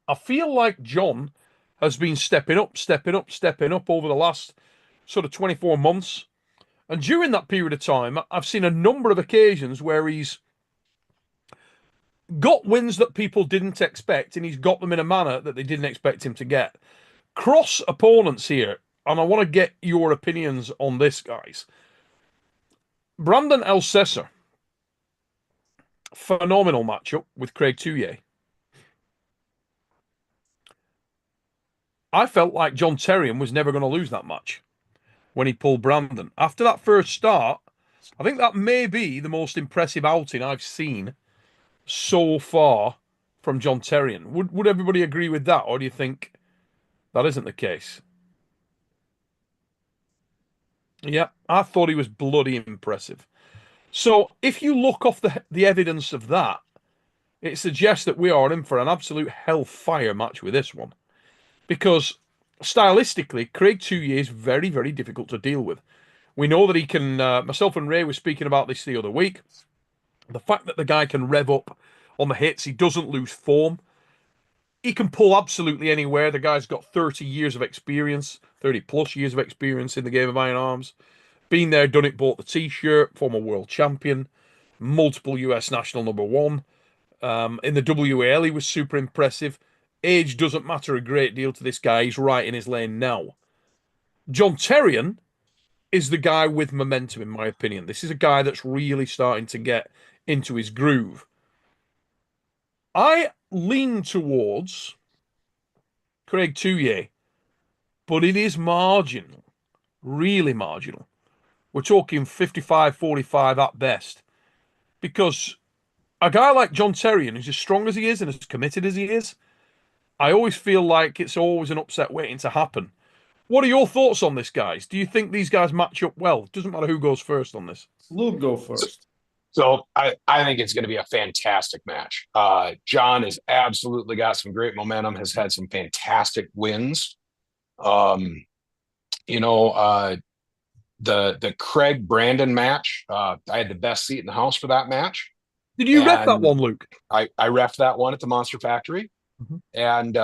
I feel like John has been stepping up over the last sort of 24 months. And during that period of time, I've seen a number of occasions where he's got wins that people didn't expect, and he's got them in a manner that they didn't expect him to get. Cross opponents here, and I want to get your opinions on this, guys. Brandon Alcessa, phenomenal matchup with Craig Tuite. I felt like John Terrion was never going to lose that match when he pulled Brandon. After that first start, I think that may be the most impressive outing I've seen so far from John Terrion. Would everybody agree with that, or do you think that isn't the case? Yeah, I thought he was bloody impressive. So if you look off the evidence of that, it suggests that we are in for an absolute hellfire match with this one. Because stylistically, Craig Tuite is very, very difficult to deal with. We know that he can, myself and Ray were speaking about this the other week. The fact that the guy can rev up on the hits, he doesn't lose form. He can pull absolutely anywhere. The guy's got 30 years of experience, 30 plus years of experience in the game of Iron Arms. Been there, done it, bought the t-shirt, former world champion, multiple US national #1. In the WAL, he was super impressive. Age doesn't matter a great deal to this guy. He's right in his lane now. John Terrion is the guy with momentum, in my opinion. This is a guy that's really starting to get into his groove. I lean towards Craig Tuite, but it is marginal, really marginal. We're talking 55-45 at best, because a guy like John Terrion, who's as strong as he is and as committed as he is, I always feel like it's always an upset waiting to happen. What are your thoughts on this, guys? Do you think these guys match up well? Doesn't matter who goes first on this. Luke, go first. So I think it's going to be a fantastic match. John has absolutely got some great momentum, has had some fantastic wins. Um, you know, the Craig Brandon match, I had the best seat in the house for that match. Did you ref that one, Luke? I refed that one at the Monster Factory. Mm-hmm. And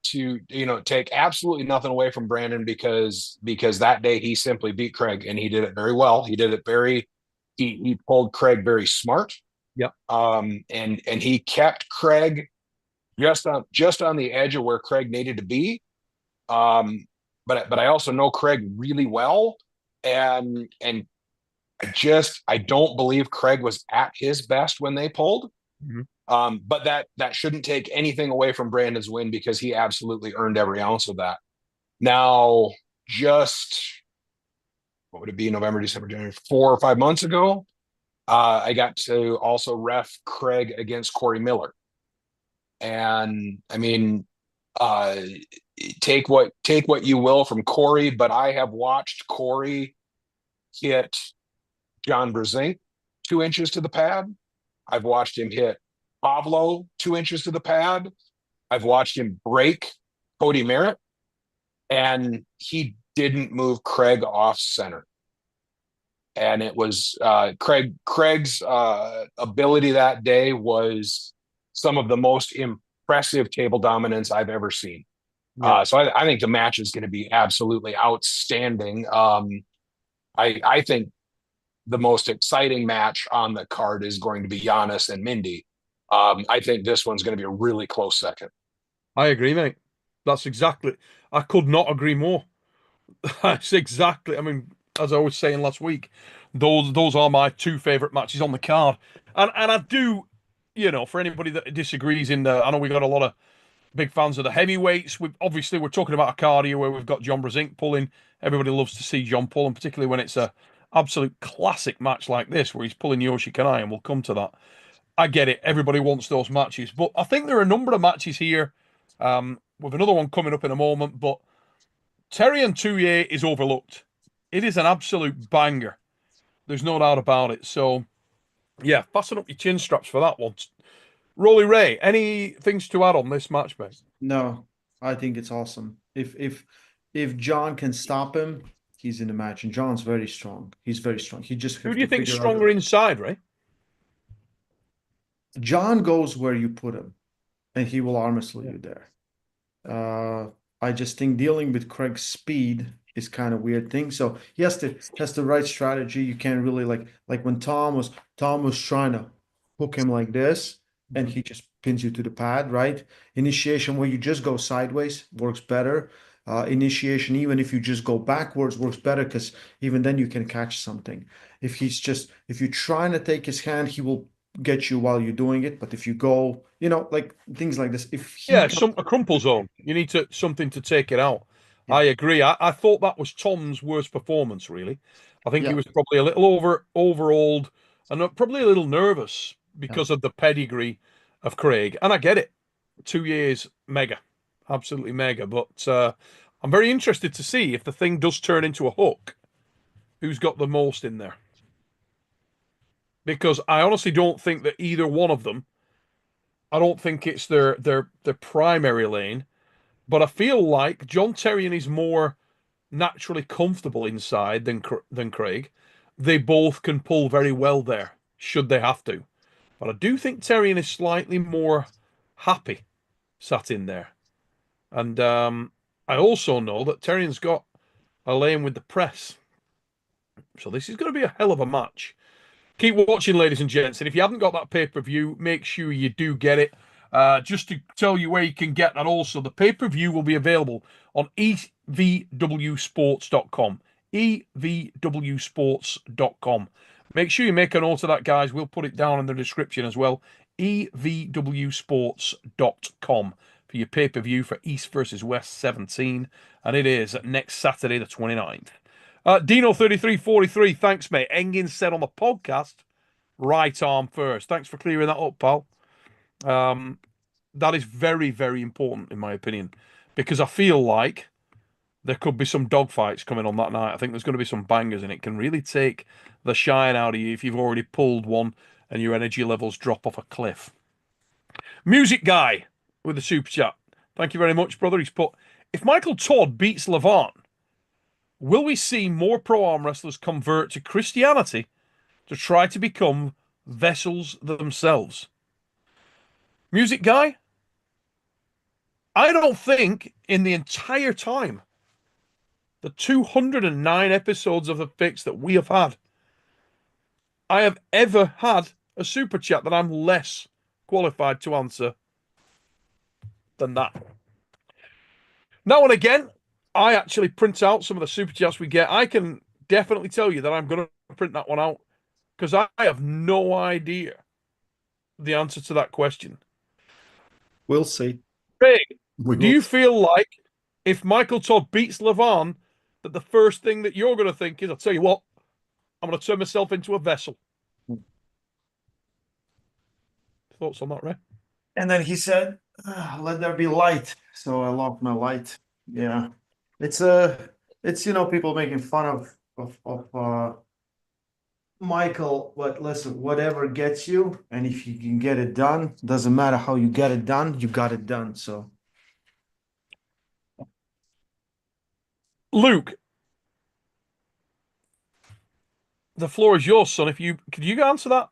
to take absolutely nothing away from Brandon because that day he simply beat Craig and he did it very well. He did it very he pulled Craig very smart. Yeah. And he kept Craig just on the edge of where Craig needed to be. But I also know Craig really well, and I don't believe Craig was at his best when they pulled. Mm-hmm. But that shouldn't take anything away from Brandon's win because he absolutely earned every ounce of that. Now, just what would it be? November, December, January, 4 or 5 months ago, I got to also ref Craig against Corey Miller. And I mean, take what you will from Corey, but I have watched Corey hit John Brzenk 2 inches to the pad. I've watched him hit Pavlo 2 inches to the pad. I've watched him break Cody Merritt, and he didn't move Craig off center. And it was Craig's ability that day was some of the most impressive table dominance I've ever seen. Yeah. So I think the match is going to be absolutely outstanding. I think the most exciting match on the card is going to be Giannis and Mindy. I think this one's going to be a really close second. I agree, mate. That's exactly. I could not agree more. That's exactly. I mean, as I was saying last week, those are my 2 favorite matches on the card, and I do, for anybody that disagrees I know we got a lot of big fans of the heavyweights. We're talking about a card here where we've got John Brzenk pulling. Everybody loves to see John pull, and particularly when it's a absolute classic match like this where he's pulling Yoshi Kanai, and we'll come to that. I get it. Everybody wants those matches, but I think there are a number of matches here. With another one coming up in a moment, but Terrion Tuite is overlooked. It is an absolute banger. There's no doubt about it. So, yeah, fasten up your chin straps for that one. Rolly Ray, any things to add on this match, mate? No, I think it's awesome. If John can stop him, he's in the match. And John's very strong. He's very strong. He just Who do you think's stronger inside, Ray? John goes where you put him, and he will arm wrestle you there. I just think dealing with Craig's speed is kind of weird thing. So he has the right strategy. You can't really like when Tom was trying to hook him like this, and he just pins you to the pad, right? Initiation where you just go sideways works better. Initiation, even if you just go backwards, works better because even then you can catch something. If you're trying to take his hand, he will get you while you're doing it. But if you go, like things like this, if he a crumple zone, you need something to take it out. Yeah. I agree. I thought that was Tom's worst performance, really. I think he was probably a little overawed and probably a little nervous because of the pedigree of Craig. And I get it. 2 years, mega, absolutely mega. But I'm very interested to see if the thing does turn into a hook. Who's got the most in there? Because I honestly don't think that either one of them. I don't think it's their primary lane, but I feel like John Terrion is more naturally comfortable inside than Craig. They both can pull very well there, should they have to. But I do think Terrion is slightly more happy sat in there. And I also know that Terrion's got a lane with the press. So this is going to be a hell of a match. Keep watching, ladies and gents. And if you haven't got that pay-per-view, make sure you do get it. Just to tell you where you can get that also, the pay-per-view will be available on evwsports.com. evwsports.com. Make sure you make a note of that, guys. We'll put it down in the description as well. evwsports.com for your pay-per-view for East versus West 17. And it is next Saturday, the 29th. Dino3343, thanks, mate. Engin said on the podcast, right arm first. Thanks for clearing that up, pal. That is very, very important, in my opinion, because I feel like there could be some dogfights coming on that night. I think there's going to be some bangers, and it can really take the shine out of you if you've already pulled one and your energy levels drop off a cliff. Music Guy with the super chat. Thank you very much, brother. He's put, if Michael Todd beats Levant, will we see more pro arm wrestlers convert to Christianity to try to become vessels themselves? Music Guy, I don't think in the entire time, the 209 episodes of The Fix that we have had, I have ever had a super chat that I'm less qualified to answer than that. Now and again, I actually print out some of the super chats we get. I can definitely tell you that I'm going to print that one out because I have no idea the answer to that question. We'll see. Craig, do you feel like if Michael Todd beats Levant, that the first thing that you're going to think is, I'll tell you what, I'm going to turn myself into a vessel? Thoughts on that, Ray? And then he said, let there be light. So I locked my light. Yeah. It's people making fun of Michael, but listen, whatever gets you, and if you can get it done, doesn't matter how you get it done, you got it done. So Luke, the floor is yours, son. Could you answer that?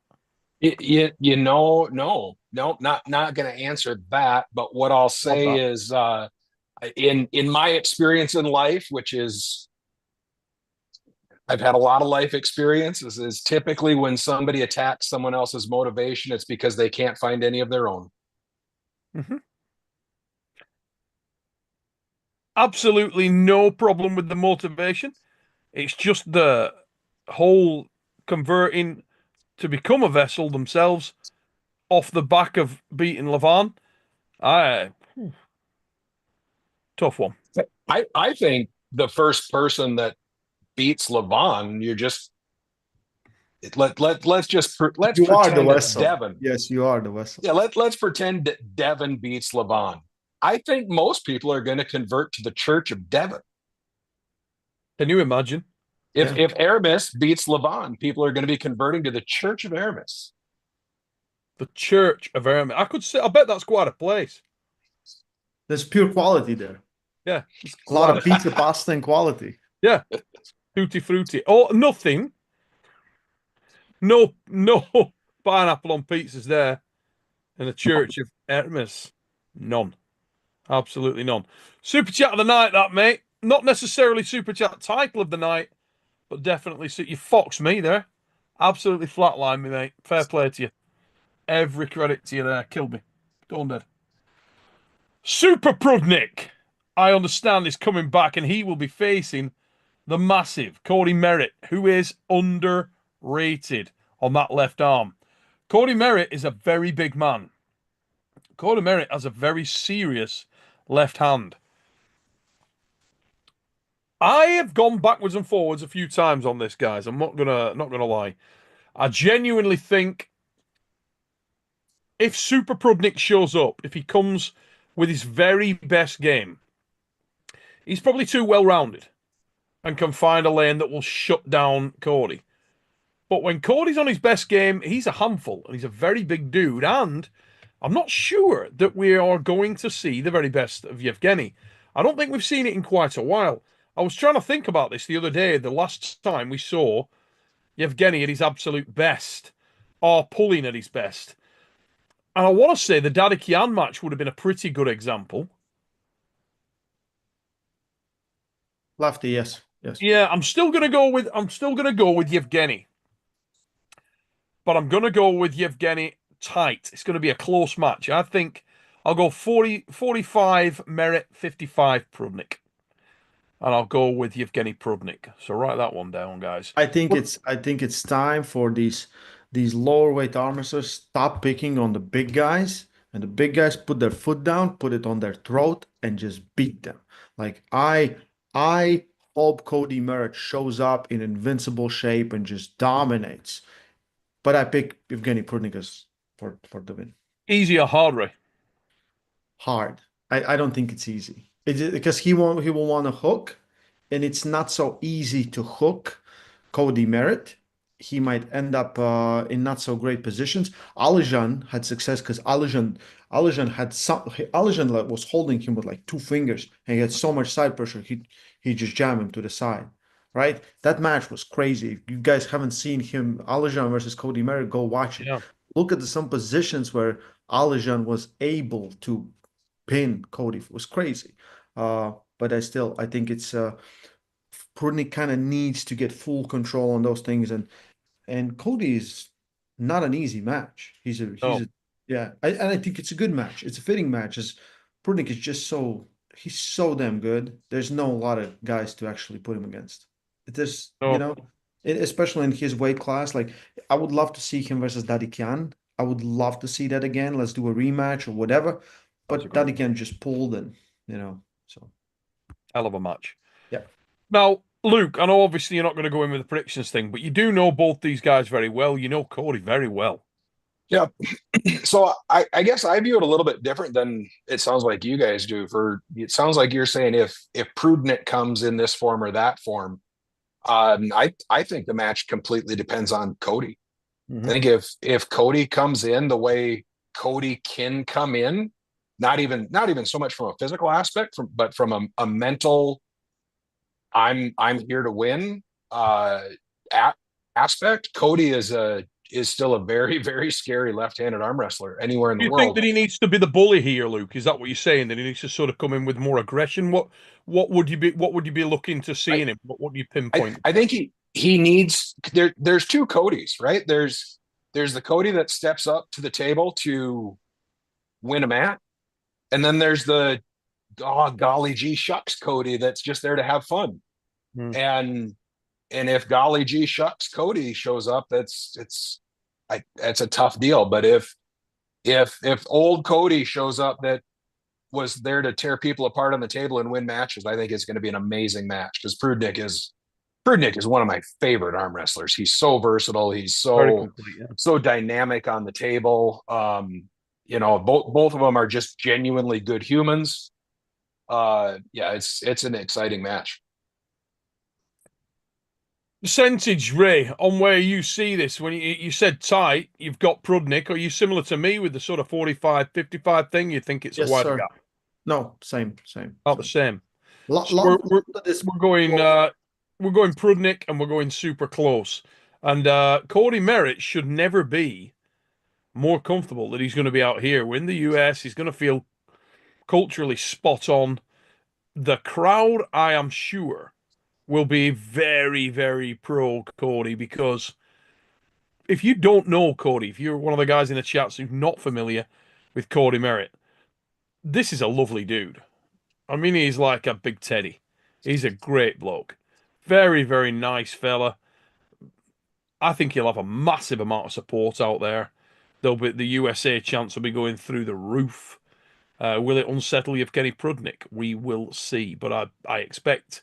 No, not going to answer that. But what I'll say is, in my experience in life, which is, I've had a lot of life experiences, is typically when somebody attacks someone else's motivation, it's because they can't find any of their own. Mm-hmm. Absolutely no problem with the motivation. It's just the whole converting to become a vessel themselves off the back of beating Levant. Tough one. I think the first person that beats Levant, you're just let's just pretend it's Devin. Yes, you are the vessel. Yeah, let's pretend that Devin beats Levant. I think most people are going to convert to the Church of Devin. Can you imagine? If Aramis beats Levant, people are going to be converting to the Church of Aramis. The Church of Aramis. I bet that's quite a place. There's pure quality there. Yeah. A lot of pizza, pasta, and quality. Yeah. Tutti frutti. Oh, nothing. No pineapple on pizzas there. In the Church of Aramis. None. Absolutely none. Super chat of the night, that, mate. Not necessarily super chat title of the night, but definitely you foxed me there. Absolutely flatlined me, mate. Fair play to you. Every credit to you there. Killed me. Gone dead. Super Prudnik, I understand, is coming back, and he will be facing the massive Cody Merritt, who is underrated on that left arm. Cody Merritt is a very big man. Cody Merritt has a very serious left hand. I have gone backwards and forwards a few times on this, guys. I'm not gonna lie. I genuinely think if Super Prudnik shows up, if he comes with his very best game, he's probably too well-rounded and can find a lane that will shut down Cody. But when Cody's on his best game, he's a handful, and he's a very big dude, and I'm not sure that we are going to see the very best of Yevgeny. I don't think we've seen it in quite a while. I was trying to think about this the other day, the last time we saw Yevgeny at his absolute best, or pulling at his best. And I want to say the Dadikian match would have been a pretty good example. Lefty, yes. Yeah, I'm still gonna go with Yevgeny. But I'm gonna go with Yevgeny tight. It's gonna be a close match. I think I'll go 45 Merritt, 55 Prudnik. And I'll go with Yevgeny Prudnik. So write that one down, guys. I think it's time for these lower weight arm wrestlers stop picking on the big guys, and the big guys put their foot down, put it on their throat, and just beat them. Like I hope Cody Merritt shows up in invincible shape and just dominates. But I pick Yevgeny Prudnik for the win. Easy or hard, Ray? Hard. I don't think it's easy. It's because he will want a hook, and it's not so easy to hook Cody Merritt. He might end up in not so great positions. Alijan had success because Alijan was holding him with like two fingers, and he had so much side pressure. He just jammed him to the side, right? That match was crazy. If you guys haven't seen him, Alijan versus Cody Merritt, go watch it. Yeah. Look at some positions where Alijan was able to pin Cody. It was crazy. But I think it's Prudnik kind of needs to get full control on those things, and Cody is not an easy match. No. Yeah, and I think it's a good match. It's a fitting match. As Prudnik is just he's so damn good. There's no lot of guys to actually put him against. There's No. especially in his weight class. Like I would love to see him versus Dadikian. I would love to see that again. Let's do a rematch or whatever. That's a But good one. Dadikian just pulled and so. Hell of a match. Yeah. Now, Luke, I know obviously you're not going to go in with the predictions thing, but you do know both these guys very well. You know Cody very well. Yeah. So I guess I view it a little bit different than it sounds like you guys do. It sounds like you're saying if Prudnik comes in this form or that form, I think the match completely depends on Cody. Mm-hmm. I think if Cody comes in the way Cody can come in, not even so much from a physical aspect, but from a mental, I'm here to win aspect. Cody is still a very, very scary left-handed arm wrestler anywhere in Do the you think world. that he needs to be the bully here, Luke? Is that what you're saying? That he needs to sort of come in with more aggression? What would you be looking to see in him? What do you pinpoint? I think he needs there's two Codys, right? There's the Cody that steps up to the table to win a match, and then there's the golly gee shucks Cody that's just there to have fun. And if golly gee shucks Cody shows up, that's a tough deal. But if old Cody shows up that was there to tear people apart on the table and win matches, I think it's going to be an amazing match because Prudnik is one of my favorite arm wrestlers. He's so versatile. He's Very complete, yeah. so dynamic on the table. Both of them are just genuinely good humans. It's an exciting match. Percentage, Ray, on where you see this. When you said tight, you've got Prudnik. Are you similar to me with the sort of 45-55 thing? You think it's a Yes, wide sir. gap? No, same. About the same. Long We're going Prudnik and we're going super close. And Cody Merritt should never be more comfortable that he's going to be out here. We're in the US. He's going to feel culturally spot on. The crowd, I am sure, will be very, very pro Cody because if you don't know Cody, if you're one of the guys in the chats who's not familiar with Cody Merritt, this is a lovely dude. I mean, he's like a big teddy. He's a great bloke. Very, very nice fella. I think he'll have a massive amount of support out there. There'll be the USA chants will be going through the roof. Will it unsettle Yevgeny Prudnik? We will see. But I expect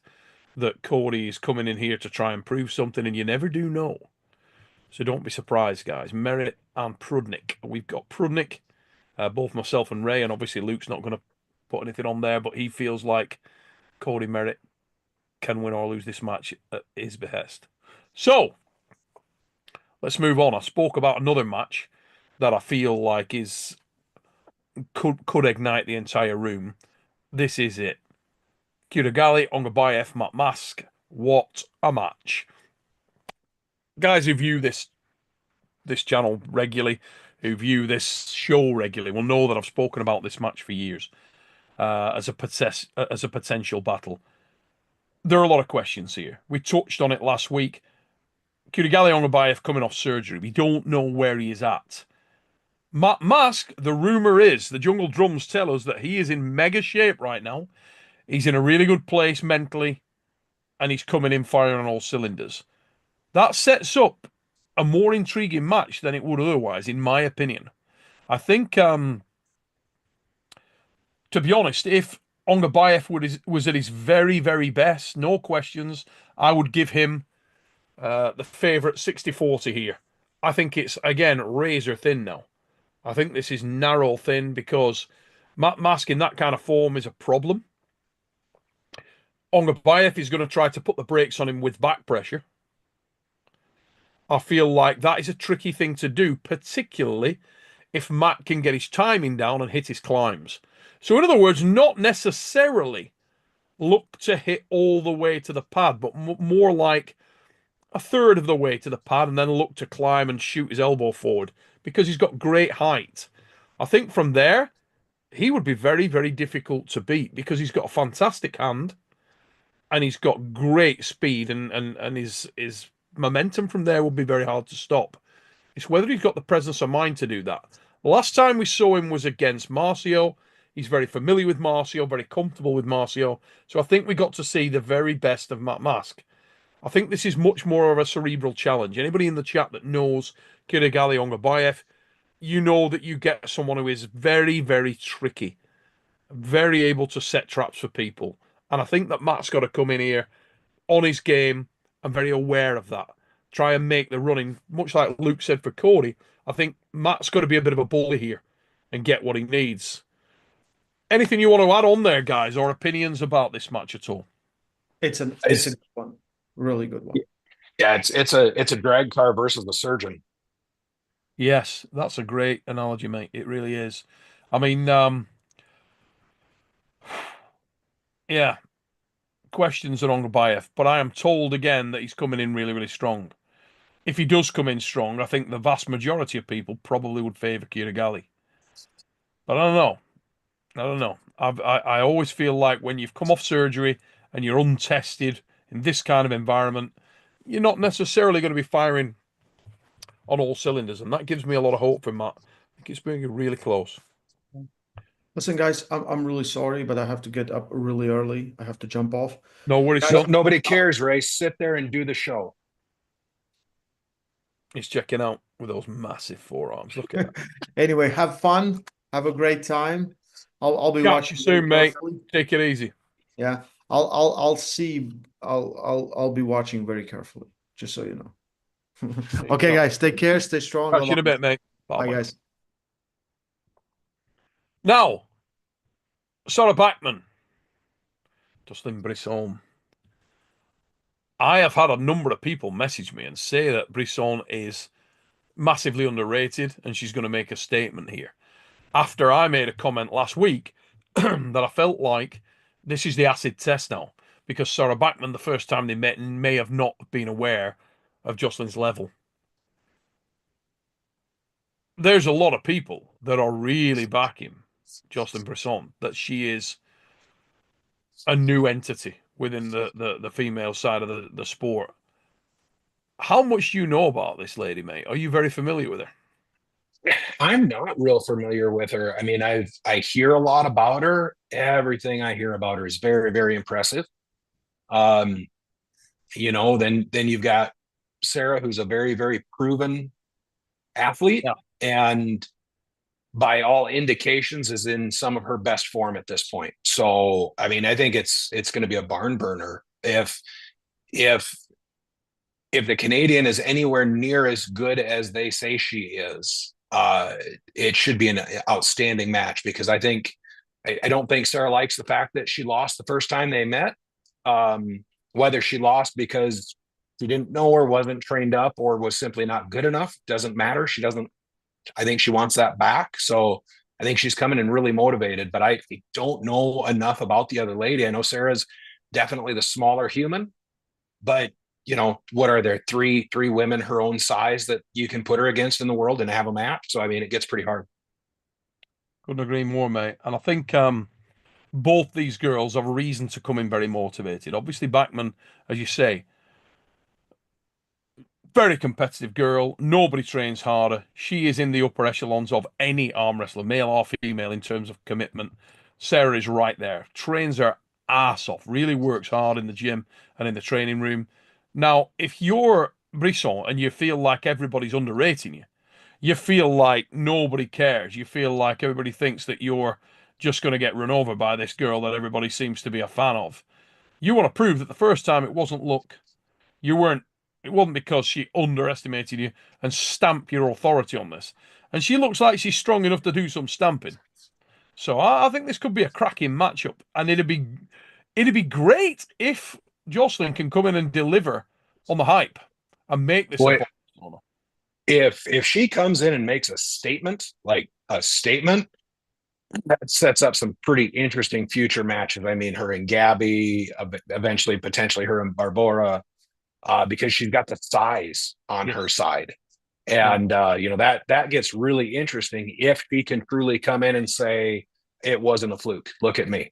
that Cody is coming in here to try and prove something, and you never do know. So don't be surprised, guys. Merritt and Prudnik. We've got Prudnik, both myself and Ray, and obviously Luke's not going to put anything on there, but he feels like Cody Merritt can win or lose this match at his behest. So let's move on. I spoke about another match that I feel like could ignite the entire room. This is it. Gali, Ongabayev, Matt Mask. What a match. Guys who view this channel regularly, who view this show regularly, will know that I've spoken about this match for years as a potential battle. There are a lot of questions here. We touched on it last week. Gali Ongabayev coming off surgery. We don't know where he is at. Matt Mask, the rumor is, the Jungle Drums tell us that he is in mega shape right now. He's in a really good place mentally, and he's coming in firing on all cylinders. That sets up a more intriguing match than it would otherwise, in my opinion. I think, to be honest, if Ongabayev was at his very, very best, no questions, I would give him the favourite 60-40 here. I think it's, again, razor thin now. I think this is narrow thin because Matt Mask in that kind of form is a problem. Ongobayev is going to try to put the brakes on him with back pressure. I feel like that is a tricky thing to do, particularly if Matt can get his timing down and hit his climbs. So, in other words, not necessarily look to hit all the way to the pad, but more like a third of the way to the pad and then look to climb and shoot his elbow forward because he's got great height. I think from there, he would be very, very difficult to beat because he's got a fantastic hand and he's got great speed and his momentum from there will be very hard to stop. It's whether he's got the presence of mind to do that. The last time we saw him was against Marcio. He's very familiar with Marcio, very comfortable with Marcio. So I think we got to see the very best of Matt Mask. I think this is much more of a cerebral challenge. Anybody in the chat that knows Gali Ongobayev, you know that you get someone who is very, very tricky, very able to set traps for people. And I think that Matt's got to come in here on his game and very aware of that. Try and make the running, much like Luke said for Cody. I think Matt's got to be a bit of a bully here and get what he needs. Anything you want to add on there, guys, or opinions about this match at all? It's a good one. Really good one. Yeah, it's a drag car versus the surgeon. Yes, that's a great analogy, mate. It really is. I mean, yeah, questions are on Ongobayev, but I am told again that he's coming in really, really strong. If he does come in strong, I think the vast majority of people probably would favour Gali. But I don't know. I don't know. I always feel like when you've come off surgery and you're untested in this kind of environment, you're not necessarily going to be firing on all cylinders, and that gives me a lot of hope for Matt. I think it's being really close. Listen, guys, I'm really sorry, but I have to get up really early. I have to jump off. No worries, son. Nobody cares, Ray. Sit there and do the show. He's checking out with those massive forearms. Look at that. Anyway, have fun. Have a great time. I'll be watching you soon, mate. Take it easy. Yeah, I'll be watching very carefully, just so you know. Okay, guys, take care. Stay strong. Catch you in a bit, mate. Bye, guys. Now, Sarah Bachmann, Dustin Brisson. I have had a number of people message me and say that Brisson is massively underrated and she's going to make a statement here. After I made a comment last week that I felt like this is the acid test now because Sarah Bachmann, the first time they met, may have not been aware of Jocelyn's level. There's a lot of people that are really backing Jocelyn Brisson, that she is a new entity within the female side of the sport. How much do you know about this lady, mate? Are you very familiar with her? I'm not real familiar with her. I mean, I hear a lot about her. Everything I hear about her is very, very impressive. You know, then you've got Sarah, who's a very, very proven athlete, and by all indications is in some of her best form at this point. So, I mean, I think it's going to be a barn burner if the Canadian is anywhere near as good as they say she is. It should be an outstanding match because I don't think Sarah likes the fact that she lost the first time they met. Whether she lost because she didn't know or wasn't trained up or was simply not good enough, doesn't matter. I think she wants that back. So I think she's coming in really motivated, but I don't know enough about the other lady. I know Sarah's definitely the smaller human, but you know, what are there? Three women her own size that you can put her against in the world and have a match. So, I mean, it gets pretty hard. Couldn't agree more, mate. And I think both these girls have a reason to come in very motivated. Obviously, Bachmann, as you say, very competitive girl. Nobody trains harder. She is in the upper echelons of any arm wrestler, male or female, in terms of commitment. Sarah is right there. Trains her ass off. Really works hard in the gym and in the training room. Now, if you're Brisson and you feel like everybody's underrating you, you feel like nobody cares. You feel like everybody thinks that you're just going to get run over by this girl that everybody seems to be a fan of. You want to prove that the first time it wasn't luck. It wasn't because she underestimated you and stamp your authority on this. And she looks like she's strong enough to do some stamping. So I think this could be a cracking matchup. And it'd be great if Jocelyn can come in and deliver on the hype and make this Boy, a if she comes in and makes a statement, like a statement, that sets up some pretty interesting future matches. I mean, her and Gabby, eventually, potentially her and Barbora, because she's got the size on her side. And that gets really interesting if she can truly come in and say it wasn't a fluke. Look at me.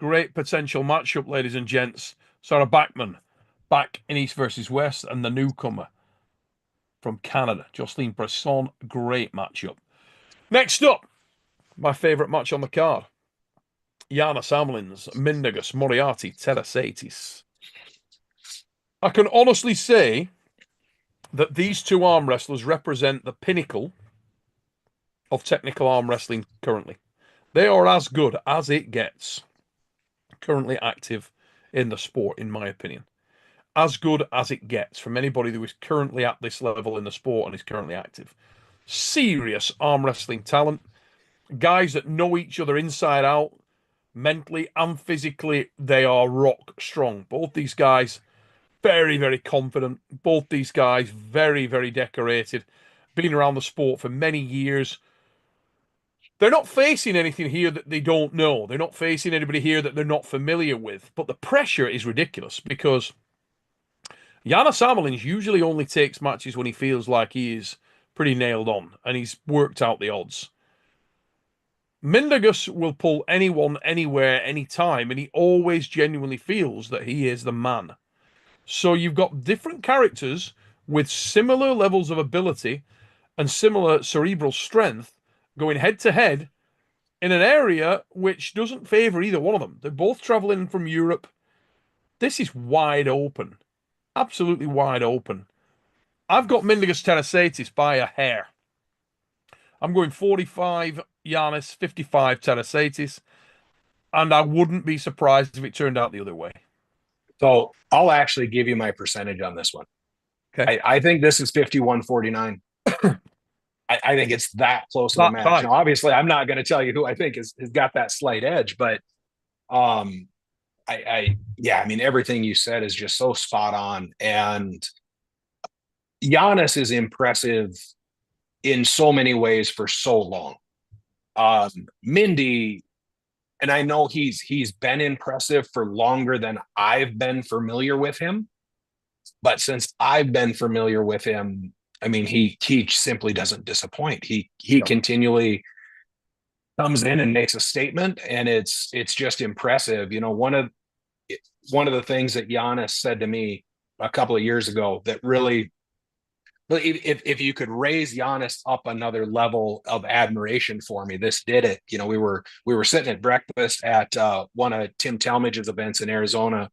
great potential matchup, ladies and gents. Sarah Bachmann back in East versus West, and the newcomer from Canada, Jocelyn Presson. Great matchup. Next up, my favorite match on the card. Giannis Hamlins, Mindaugas, Moriarty, Tarasaitis. I can honestly say that these two arm wrestlers represent the pinnacle of technical arm wrestling currently. They are as good as it gets currently active in the sport, in my opinion. As good as it gets from anybody who is currently at this level in the sport and is currently active. Serious arm wrestling talent. Guys that know each other inside out, mentally and physically. They are rock strong. Both these guys, very, very confident. Both these guys, very, very decorated. Been around the sport for many years. They're not facing anything here that they don't know. They're not facing anybody here that they're not familiar with. But the pressure is ridiculous because Giannis Hamlins usually only takes matches when he feels like he is pretty nailed on and he's worked out the odds. Mindaugas will pull anyone, anywhere, anytime, and he always genuinely feels that he is the man. So you've got different characters with similar levels of ability and similar cerebral strength going head to head in an area which doesn't favor either one of them. They're both traveling from Europe. This is wide open. Absolutely wide open. I've got Mindaugas Tarasaitis by a hair. I'm going 45 Giannis, 55 Tarasaitis, and I wouldn't be surprised if it turned out the other way. So I'll actually give you my percentage on this one. Okay. I think this is 51-49. I think it's that close of a match. Right. Now, obviously, I'm not going to tell you who I think has got that slight edge, but I mean, everything you said is just so spot on. And Giannis is impressive in so many ways for so long. Mindy, and I know he's been impressive for longer than I've been familiar with him. But since I've been familiar with him, I mean, he simply doesn't disappoint. He continually comes in and makes a statement, and it's just impressive. You know, one of the things that Giannis said to me a couple of years ago that really, if you could raise Giannis up another level of admiration for me, this did it. You know, we were sitting at breakfast at one of Tim Talmadge's events in Arizona,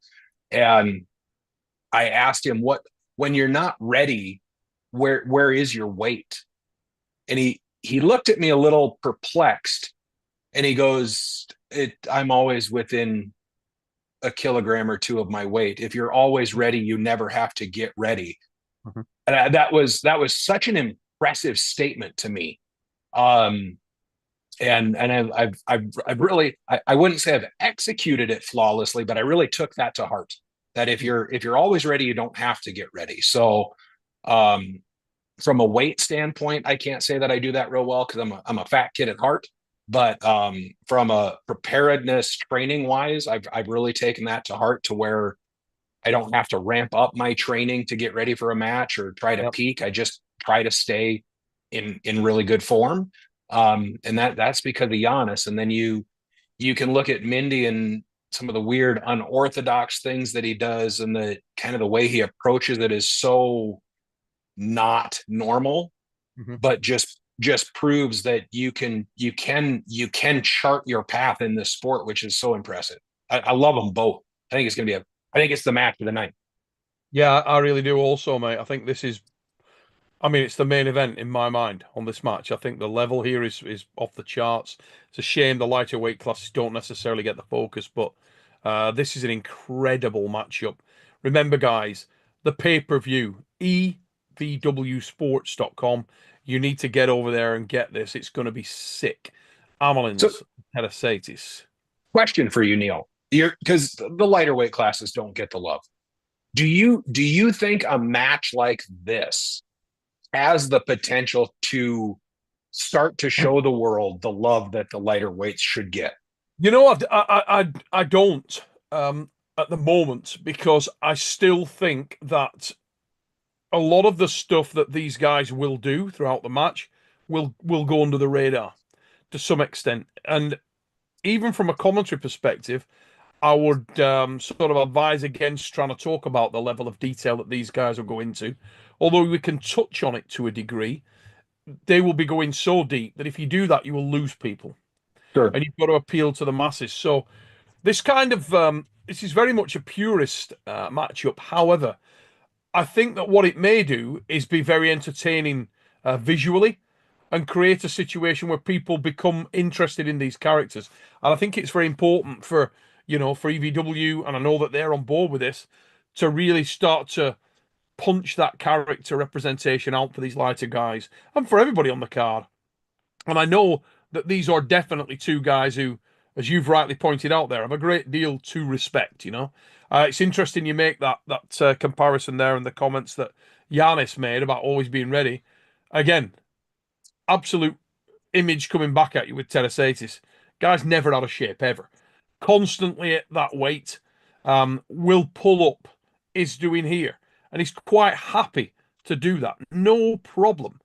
and I asked him, when you're not ready, where is your weight? And he looked at me a little perplexed, and he goes, I'm always within a kilogram or two of my weight. If you're always ready, you never have to get ready. Mm-hmm. And that was such an impressive statement to me. And I've really, I wouldn't say I've executed it flawlessly, but I really took that to heart. That if you're always ready, you don't have to get ready. So, from a weight standpoint, I can't say that I do that real well because I'm a fat kid at heart. But from a preparedness training wise, I've really taken that to heart to where I don't have to ramp up my training to get ready for a match or try to peak. I just try to stay in really good form. And that's because of Giannis. And then you can look at Mindy and some of the weird unorthodox things that he does, and the kind of the way he approaches it is so not normal, but just proves that you can chart your path in this sport, which is so impressive. I love them both. I think it's the match of the night. Yeah, I really do also, mate. I think this is, it's the main event in my mind on this match. I think the level here is off the charts. It's a shame the lighter weight classes don't necessarily get the focus, but this is an incredible matchup. Remember, guys, the pay-per-view, evwsports.com. You need to get over there and get this. It's going to be sick. Hamlins, Tarasaitis. Question for you, Neil. Because the lighter weight classes don't get the love. Do you think a match like this has the potential to start to show the world the love that the lighter weights should get? You know, I don't at the moment, because I still think that a lot of the stuff that these guys will do throughout the match will go under the radar to some extent. And even from a commentary perspective, I would sort of advise against trying to talk about the level of detail that these guys will go into. Although we can touch on it to a degree, they will be going so deep that if you do that, you will lose people. Sure. And you've got to appeal to the masses. So this kind of this is very much a purist matchup. However, I think that what it may do is be very entertaining visually and create a situation where people become interested in these characters. And I think it's very important for, for EVW, and I know that they're on board with this, to really start to punch that character representation out for these lighter guys and for everybody on the card. And I know that these are definitely two guys who, as you've rightly pointed out there, have a great deal to respect, It's interesting you make that comparison there in the comments that Giannis made about always being ready. Again, absolute image coming back at you with Tarasaitis. Guy's never out of shape, ever. Constantly at that weight. Will pull up, is doing here. And he's quite happy to do that. No problem.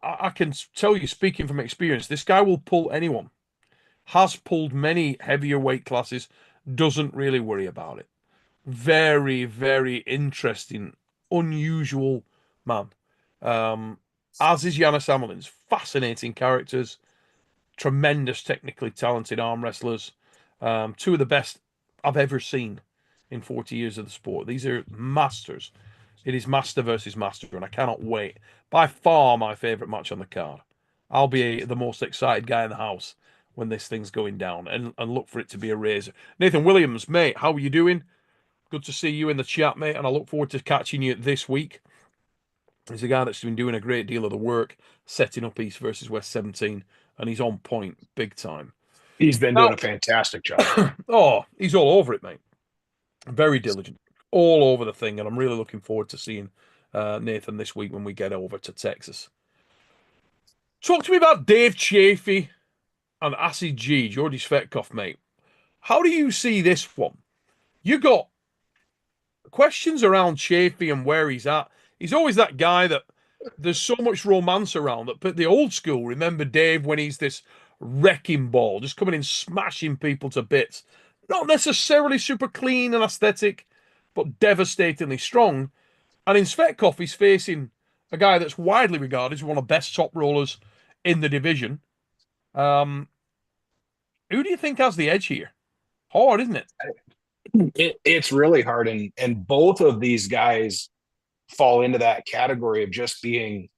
I can tell you, speaking from experience, this guy will pull anyone. Has pulled many heavier weight classes. Doesn't really worry about it. Very, very interesting, unusual man. As is Giannis Hamilton's. Fascinating characters. Tremendous, technically talented arm wrestlers. Two of the best I've ever seen in 40 years of the sport. These are masters. It is master versus master, and I cannot wait. By far my favourite match on the card. I'll be the most excited guy in the house when this thing's going down, and look for it to be a razor. Nathan Williams, mate, how are you doing? Good to see you in the chat, mate, and I look forward to catching you this week. He's a guy that's been doing a great deal of the work setting up East versus West 17, and he's on point big time. He's been doing a fantastic job. Oh, he's all over it, mate. Very diligent. All over the thing, and I'm really looking forward to seeing Nathan this week when we get over to Texas. Talk to me about Dave Chaffee and Acid G, Georgie Fetkov, mate. How do you see this one? You got questions around Chaffee and where he's at. He's always that guy that there's so much romance around that. But the old school, remember Dave when he's this wrecking ball, just coming in, smashing people to bits. Not necessarily super clean and aesthetic, but devastatingly strong. And in Svetkov, he's facing a guy that's widely regarded as one of the best top rollers in the division. Who do you think has the edge here? Hard, isn't it? It's really hard, and both of these guys fall into that category of just being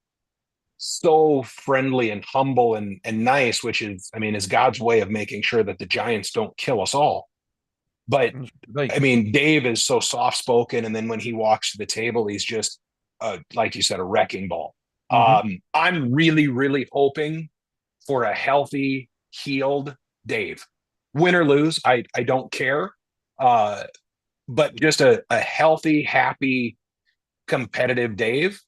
so friendly and humble and nice, which is, I mean, is God's way of making sure that the Giants don't kill us all. But I mean, Dave is so soft spoken, and then when he walks to the table, he's just like you said, a wrecking ball. Mm-hmm. I'm really, really hoping for a healthy, healed Dave. Win or lose, I don't care. But just a healthy, happy, competitive Dave.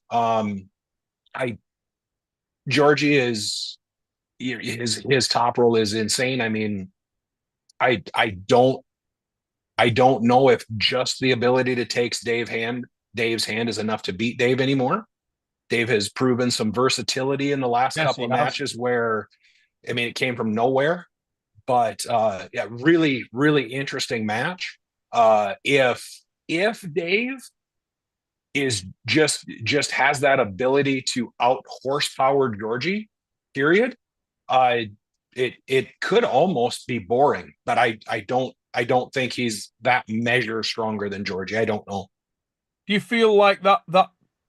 Georgie is his top roll is insane. I mean, I don't know if just the ability to take Dave's hand is enough to beat Dave anymore. Dave has proven some versatility in the last couple of matches where, I mean, it came from nowhere. But yeah, really, really interesting match. If Dave is just has that ability to out horsepower Georgie, period, it could almost be boring. But I don't think he's that measure stronger than Georgie. I don't know. Do you feel like that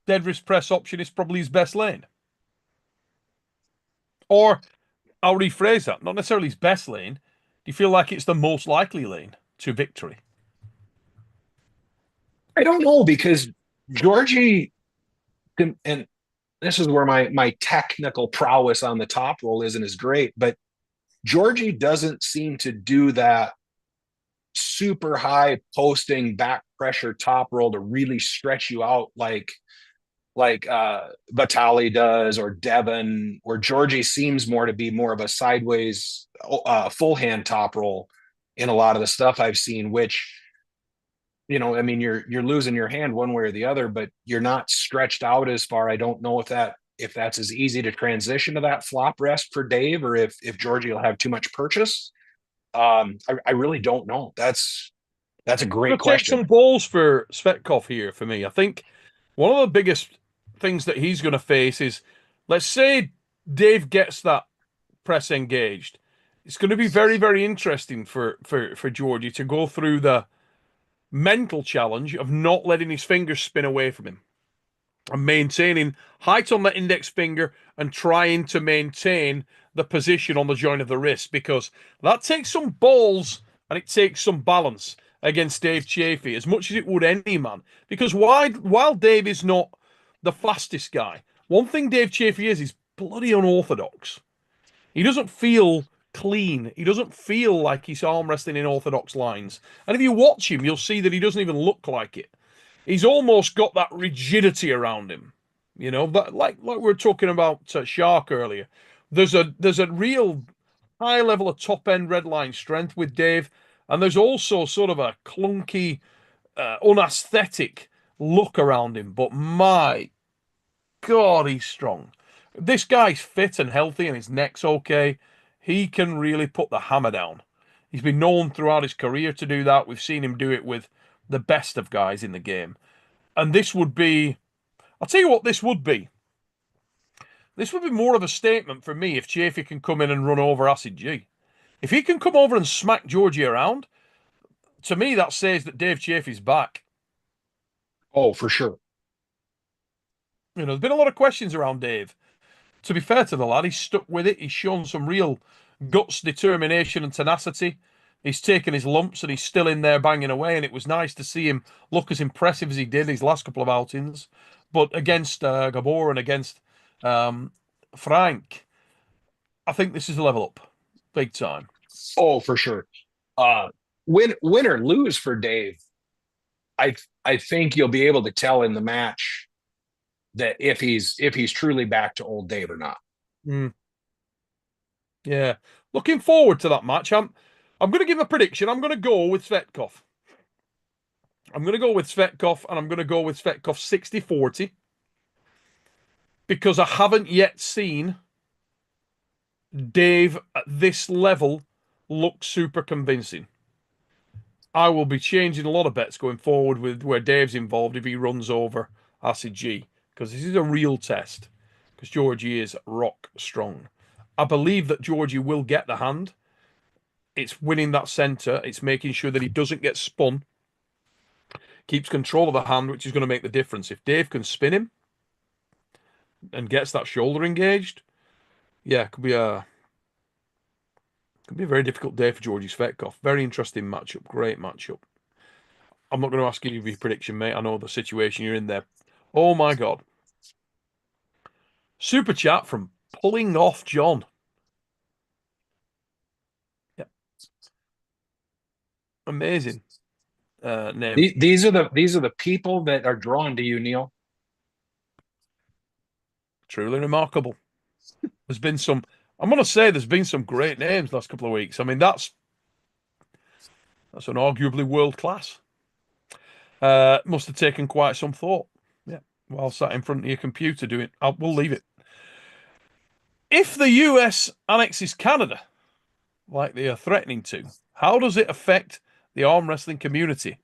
dead wrist press option is probably his best lane? Or I'll rephrase that, not necessarily his best lane. Do you feel like it's the most likely lane to victory? I don't know, because Georgie, and this is where my technical prowess on the top roll isn't as great, but Georgie doesn't seem to do that super high posting back pressure top roll to really stretch you out like Batali does or Devon, where Georgie seems more to be more of a sideways full hand top roll in a lot of the stuff I've seen, which, you know, I mean, you're losing your hand one way or the other, but you're not stretched out as far. I don't know if that's as easy to transition to that flop rest for Dave, or if Georgie will have too much purchase. I really don't know. That's a great Take question. some balls for Fetkov here for me. I think one of the biggest things that he's going to face is, let's say Dave gets that press engaged. It's going to be very, very interesting for Georgie to go through the mental challenge of not letting his fingers spin away from him and maintaining height on the index finger and trying to maintain the position on the joint of the wrist, because that takes some balls and it takes some balance against Dave Chaffee as much as it would any man. Because while Dave is not the fastest guy, one thing Dave Chaffee is bloody unorthodox. He doesn't feel clean. He doesn't feel like he's arm wrestling in orthodox lines. And if you watch him, you'll see that he doesn't even look like it. He's almost got that rigidity around him, you know. But like we were talking about Shark earlier, there's a real high level of top end red line strength with Dave, and there's also sort of a clunky, unaesthetic look around him. But my God, he's strong. This guy's fit and healthy, and his neck's okay. He can really put the hammer down. He's been known throughout his career to do that. We've seen him do it with the best of guys in the game. And this would be, I'll tell you what this would be. This would be more of a statement for me if Chaffee can come in and run over Acid G. If he can come over and smack Georgie around, to me that says that Dave Chaffee's back. Oh, for sure. You know, there's been a lot of questions around Dave. To be fair to the lad, he's stuck with it. He's shown some real guts, determination, and tenacity. He's taken his lumps and he's still in there banging away. And it was nice to see him look as impressive as he did his last couple of outings. But against Gabor and against Frank, I think this is a level up, big time. Oh, for sure. Win or lose for Dave, I think you'll be able to tell in the match that if he's truly back to old Dave or not. Mm. Yeah, looking forward to that match. I'm going to give a prediction. I'm going to go with Fetkov. I'm going to go with Fetkov, and I'm going to go with Fetkov 60-40 because I haven't yet seen Dave at this level look super convincing. I will be changing a lot of bets going forward with where Dave's involved if he runs over Acid G, because this is a real test, because Georgie is rock strong. I believe that Georgie will get the hand. It's winning that centre. It's making sure that he doesn't get spun. Keeps control of the hand, which is going to make the difference. If Dave can spin him and gets that shoulder engaged, yeah, it could be a very difficult day for Georgie Svetkov. Very interesting matchup. Great matchup. I'm not going to ask you your prediction, mate. I know the situation you're in there. Oh my God. Super chat from Pulling Off John. Yeah. Amazing name. These are the people that are drawn to you, Neil. Truly remarkable. There's been some, I'm going to say there's been some great names last couple of weeks. I mean, that's an arguably world class. Must have taken quite some thought. Yeah. While sat in front of your computer doing, we'll leave it. If the US annexes Canada, like they are threatening to, how does it affect the arm wrestling community?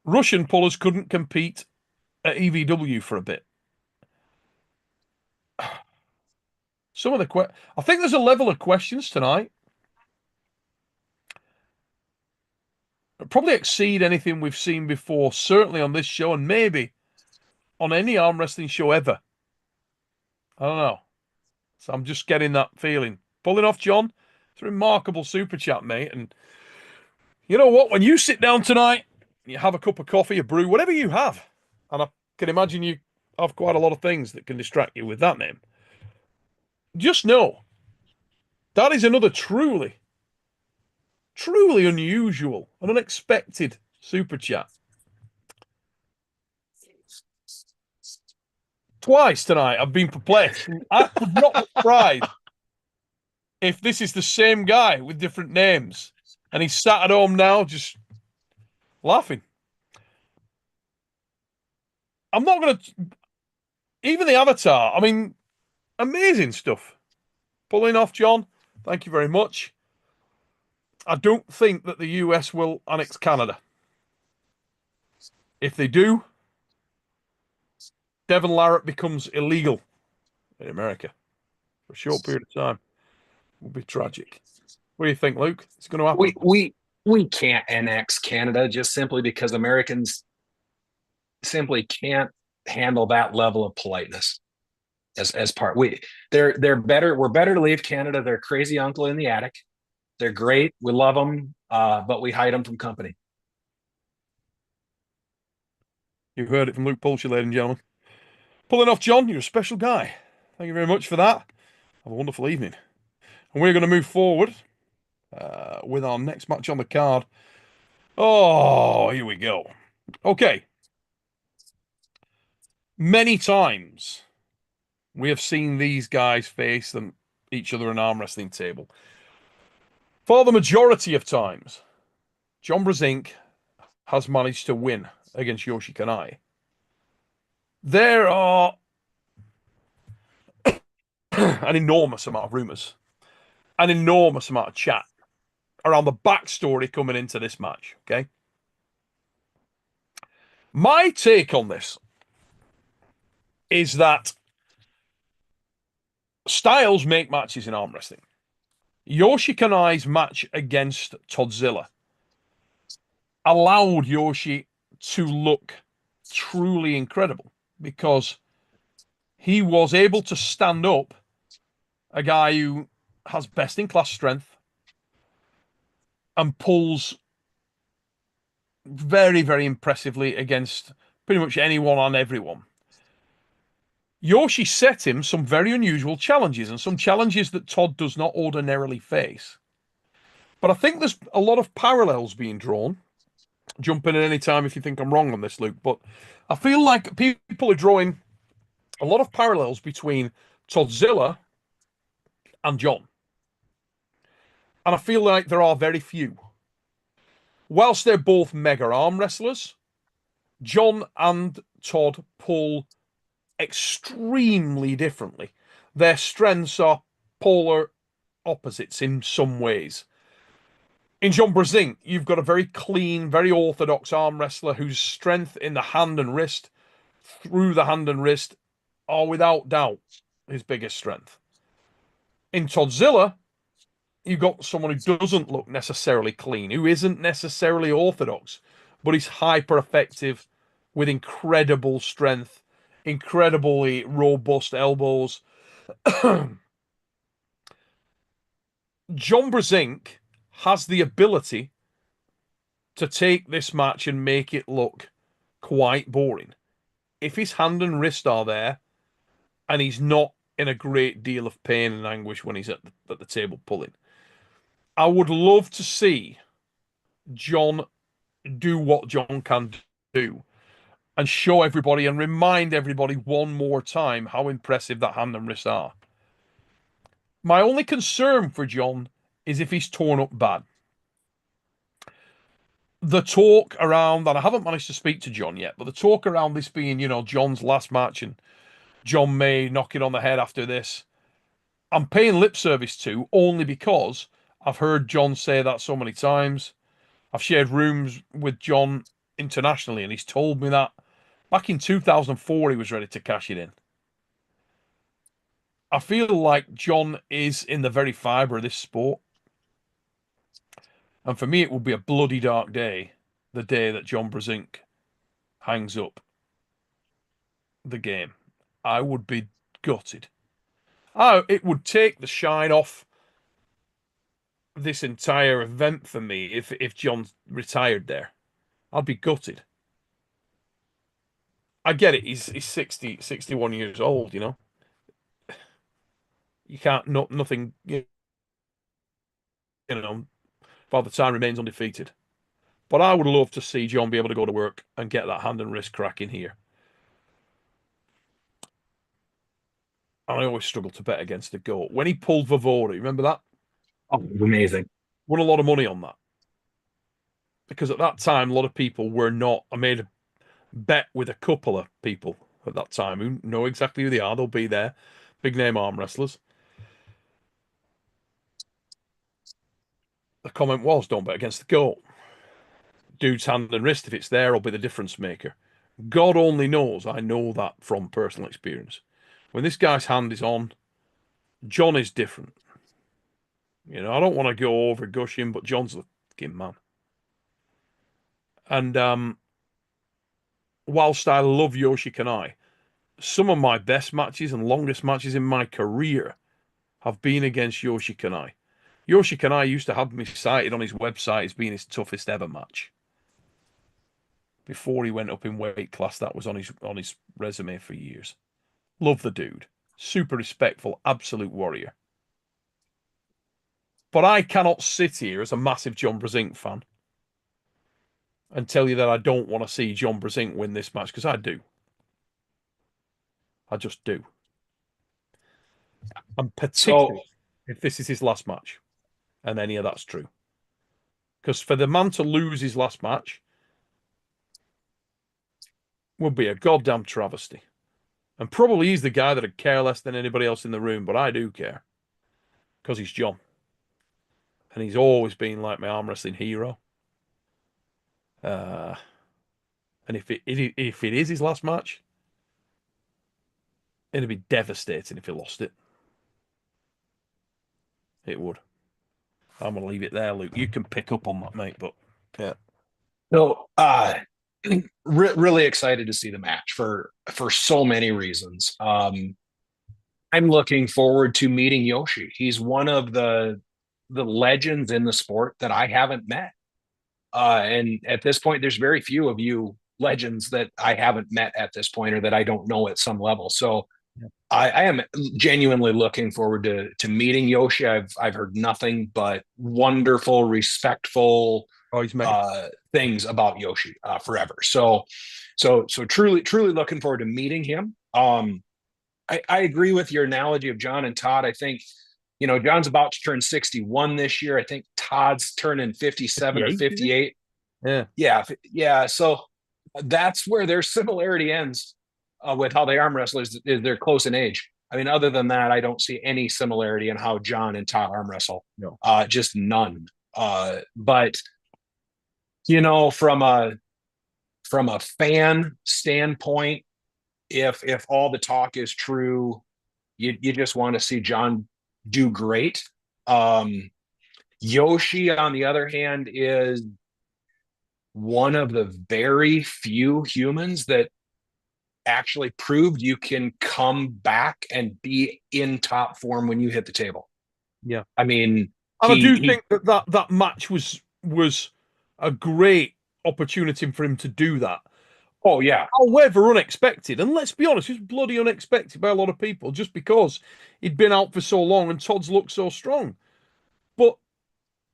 Russian pullers couldn't compete at EVW for a bit. Some of the I think there's a level of questions tonight. Probably exceed anything we've seen before, certainly on this show, and maybe on any arm wrestling show ever. I don't know. So I'm just getting that feeling. Pulling Off John, it's a remarkable super chat, mate. And you know what? When you sit down tonight, you have a cup of coffee, a brew, whatever you have, and I can imagine you have quite a lot of things that can distract you with that name. Just know That is another truly unusual and unexpected super chat. Twice tonight I've been perplexed. I could not be surprised if this is the same guy with different names. And he's sat at home now just laughing. I'm not going to... Even the avatar, I mean, amazing stuff. Pulling off, John. Thank you very much. I don't think that the US will annex Canada. If they do, Devon Larratt becomes illegal in America for a short period of time. It will be tragic. What do you think, Luke? It's going to happen. We can't annex Canada just simply because Americans simply can't handle that level of politeness as part. They're better. We're better to leave Canada. They're crazy uncle in the attic. They're great. We love them, but we hide them from company. You've heard it from Luke Pulcher, ladies and gentlemen. Pulling off, John. You're a special guy. Thank you very much for that. Have a wonderful evening. And we're going to move forward with our next match on the card. Oh, here we go. Okay. Many times we have seen these guys face each other in an arm wrestling table. For the majority of times, John Brzenk has managed to win against Yoshi Kanai. There are an enormous amount of rumours, an enormous amount of chat around the backstory coming into this match, okay? My take on this is that styles make matches in arm wrestling. Yoshi Kanai's match against Toddzilla allowed Yoshi to look truly incredible because he was able to stand up a guy who has best-in-class strength and pulls very, very impressively against pretty much anyone and everyone. Yoshi set him some very unusual challenges and some challenges that Todd does not ordinarily face. But I think there's a lot of parallels being drawn. Jump in at any time if you think I'm wrong on this, Luke. But I feel like people are drawing a lot of parallels between Toddzilla and John. And I feel like there are very few. Whilst they're both mega arm wrestlers, John and Todd pull extremely differently. Their strengths are polar opposites in some ways. In John Brzenk, you've got a very clean, very orthodox arm wrestler whose strength in the hand and wrist, through the hand and wrist, are without doubt his biggest strength. In Toddzilla, you've got someone who doesn't look necessarily clean, who isn't necessarily orthodox, but he's hyper effective with incredible strength, incredibly robust elbows. John Brzenk has the ability to take this match and make it look quite boring. If his hand and wrist are there and he's not in a great deal of pain and anguish when he's at the table pulling, I would love to see John do what John can do and show everybody and remind everybody one more time how impressive that hand and wrist are. My only concern for John is if he's torn up bad. The talk around, and I haven't managed to speak to John yet, but the talk around this being, John's last match and John may knock it on the head after this, I'm paying lip service to only because I've heard John say that so many times. I've shared rooms with John internationally, and he's told me that back in 2004 he was ready to cash it in. I feel like John is in the very fibre of this sport. And for me, it will be a bloody dark day, the day that John Brzenk hangs up the game. I would be gutted. It would take the shine off this entire event for me if John retired there. I'd be gutted. I get it. He's 61 years old, You can't, nothing, You know, Father Time remains undefeated. But I would love to see John be able to go to work and get that hand and wrist crack in here. And I always struggle to bet against the GOAT. When he pulled Vavori, remember that? Oh, amazing. Won a lot of money on that. Because at that time, a lot of people were not. I made a bet with a couple of people at that time who know exactly who they are. They'll be there. Big name arm wrestlers. The comment was, don't bet against the GOAT. Dude's hand and wrist, if it's there, will be the difference maker. God only knows. I know that from personal experience. When this guy's hand is on, John is different. You know, I don't want to go over gushing, but John's the fucking man. And whilst I love Yoshi Kanai, some of my best matches and longest matches in my career have been against Yoshi Kanai. Yoshi Kanai used to have me cited on his website as being his toughest ever match. Before he went up in weight class, that was on his resume for years. Love the dude. Super respectful, absolute warrior. But I cannot sit here as a massive John Brzenk fan and tell you that I don't want to see John Brzenk win this match, because I do. I just do. And particularly if this is his last match, and any of that's true. Because for the man to lose his last match would be a goddamn travesty. And probably he's the guy that'd care less than anybody else in the room, but I do care. Because he's John. And he's always been like my arm wrestling hero. And if it is his last match, it'd be devastating if he lost it. It would. I'm gonna leave it there, Luke. You can pick up on that, mate. But yeah. So, really excited to see the match for so many reasons. I'm looking forward to meeting Yoshi. He's one of the legends in the sport that I haven't met. And at this point, there's very few of you legends that I haven't met at this point, or that I don't know at some level. So I am genuinely looking forward to meeting Yoshi. I've heard nothing but wonderful, respectful things about Yoshi forever. So truly looking forward to meeting him. I agree with your analogy of John and Todd. I think, you know, John's about to turn 61 this year. I think Todd's turning 57 or 58. Yeah. So that's where their similarity ends with how they arm wrestlers. Is they're close in age. I mean, other than that, I don't see any similarity in how John and Todd arm wrestle. No. Just none. But you know, from a fan standpoint, if all the talk is true, you just want to see John do great. Yoshi, on the other hand, is one of the very few humans that actually proved you can come back and be in top form when you hit the table. Yeah. I mean, and I do think that match was a great opportunity for him to do that. Oh, yeah. However, unexpected. And let's be honest, it was bloody unexpected by a lot of people, just because he'd been out for so long and Todd's looked so strong. But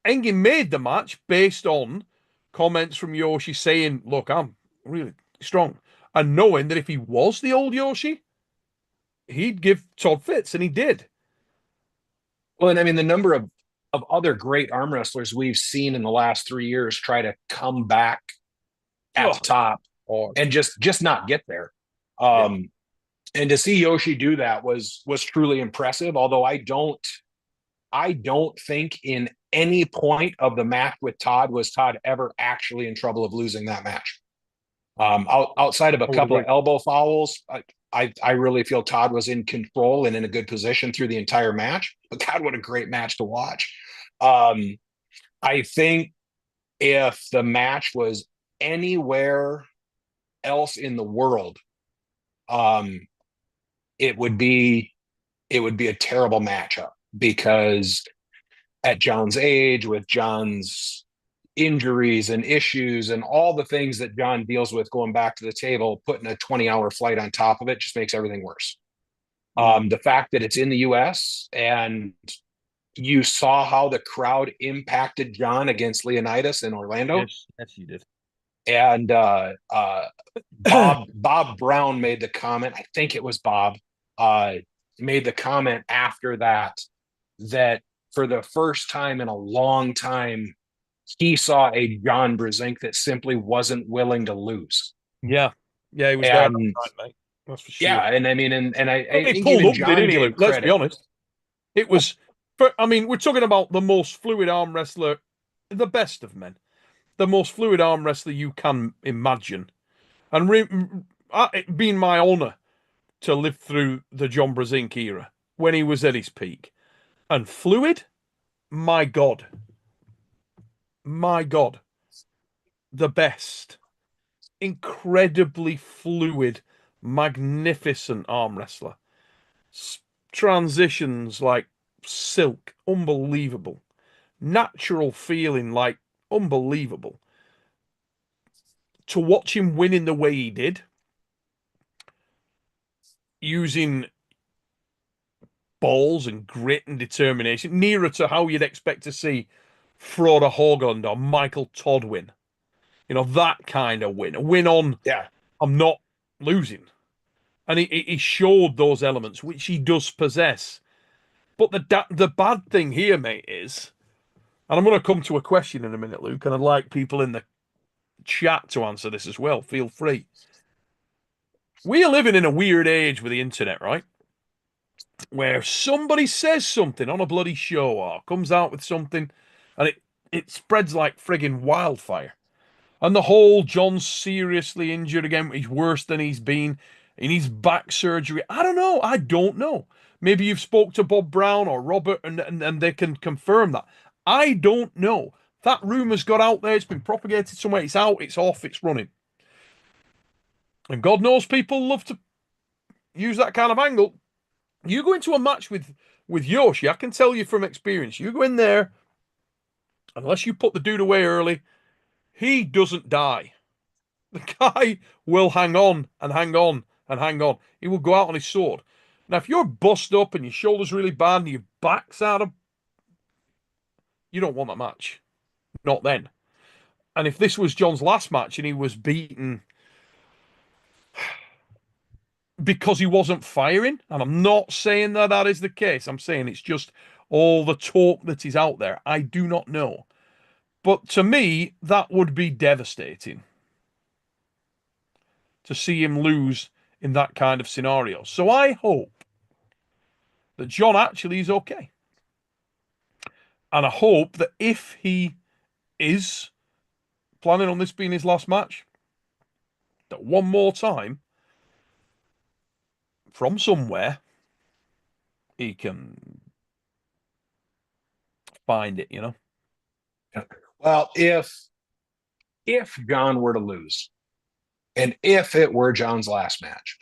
Engin made the match based on comments from Yoshi saying, look, I'm really strong. And knowing that if he was the old Yoshi, he'd give Todd fits, and he did. Well, and I mean, the number of other great arm wrestlers we've seen in the last 3 years try to come back at the top and just not get there. And to see Yoshi do that was truly impressive. Although I don't think in any point of the match with Todd was Todd ever actually in trouble of losing that match. Outside of a couple of elbow fouls, I really feel Todd was in control and in a good position through the entire match. But God, what a great match to watch. I think if the match was anywhere else in the world, it would be a terrible matchup, because at John's age, with John's injuries and issues and all the things that John deals with going back to the table, putting a 20-hour flight on top of it just makes everything worse. The fact that it's in the US and you saw how the crowd impacted John against Leonidas in Orlando. Yes, you did. And Bob Brown made the comment. I think it was Bob made the comment after that for the first time in a long time, he saw a John Brzenk that simply wasn't willing to lose. Yeah, he was there that night, mate. That's for sure. Yeah, and I mean, and I he think pulled even up, John didn't he, gave Luke? Let's be credit. honest. It was, I mean, we're talking about the most fluid arm wrestler, the best of men, the most fluid arm wrestler you can imagine, and it being my honour to live through the John Brzenk era when he was at his peak, and fluid, my God, the best, incredibly fluid, magnificent arm wrestler. Transitions like silk, unbelievable. Natural feeling like unbelievable. To watch him win in the way he did, using balls and grit and determination, nearer to how you'd expect to see Frode Haugland or Michael Todd win. You know, that kind of win. A win on, I'm not losing. And he showed those elements, which he does possess. But the bad thing here, mate, is, and I'm going to come to a question in a minute, Luke, and I'd like people in the chat to answer this as well. Feel free. We are living in a weird age with the internet, right? Where somebody says something on a bloody show or comes out with something and it spreads like friggin' wildfire. And the whole John's seriously injured again, he's worse than he's been. He needs back surgery. I don't know. Maybe you've spoke to Bob Brown or Robert and they can confirm that. I don't know. That rumour's got out there. It's been propagated somewhere. It's out. It's off. It's running. And God knows people love to use that kind of angle. You go into a match with Yoshi, I can tell you from experience, you go in there, unless you put the dude away early, he doesn't die. The guy will hang on and hang on and hang on. He will go out on his sword. Now, if you're bust up and your shoulder's really bad and your back's out of, you don't want that match. Not then. And if this was John's last match and he was beaten because he wasn't firing, and I'm not saying that is the case, I'm saying it's just all the talk that is out there. I do not know. But to me, that would be devastating to see him lose in that kind of scenario. So I hope that John actually is okay. And I hope that if he is planning on this being his last match, that one more time, from somewhere, he can find it, you know? Well, if John were to lose, and if it were John's last match,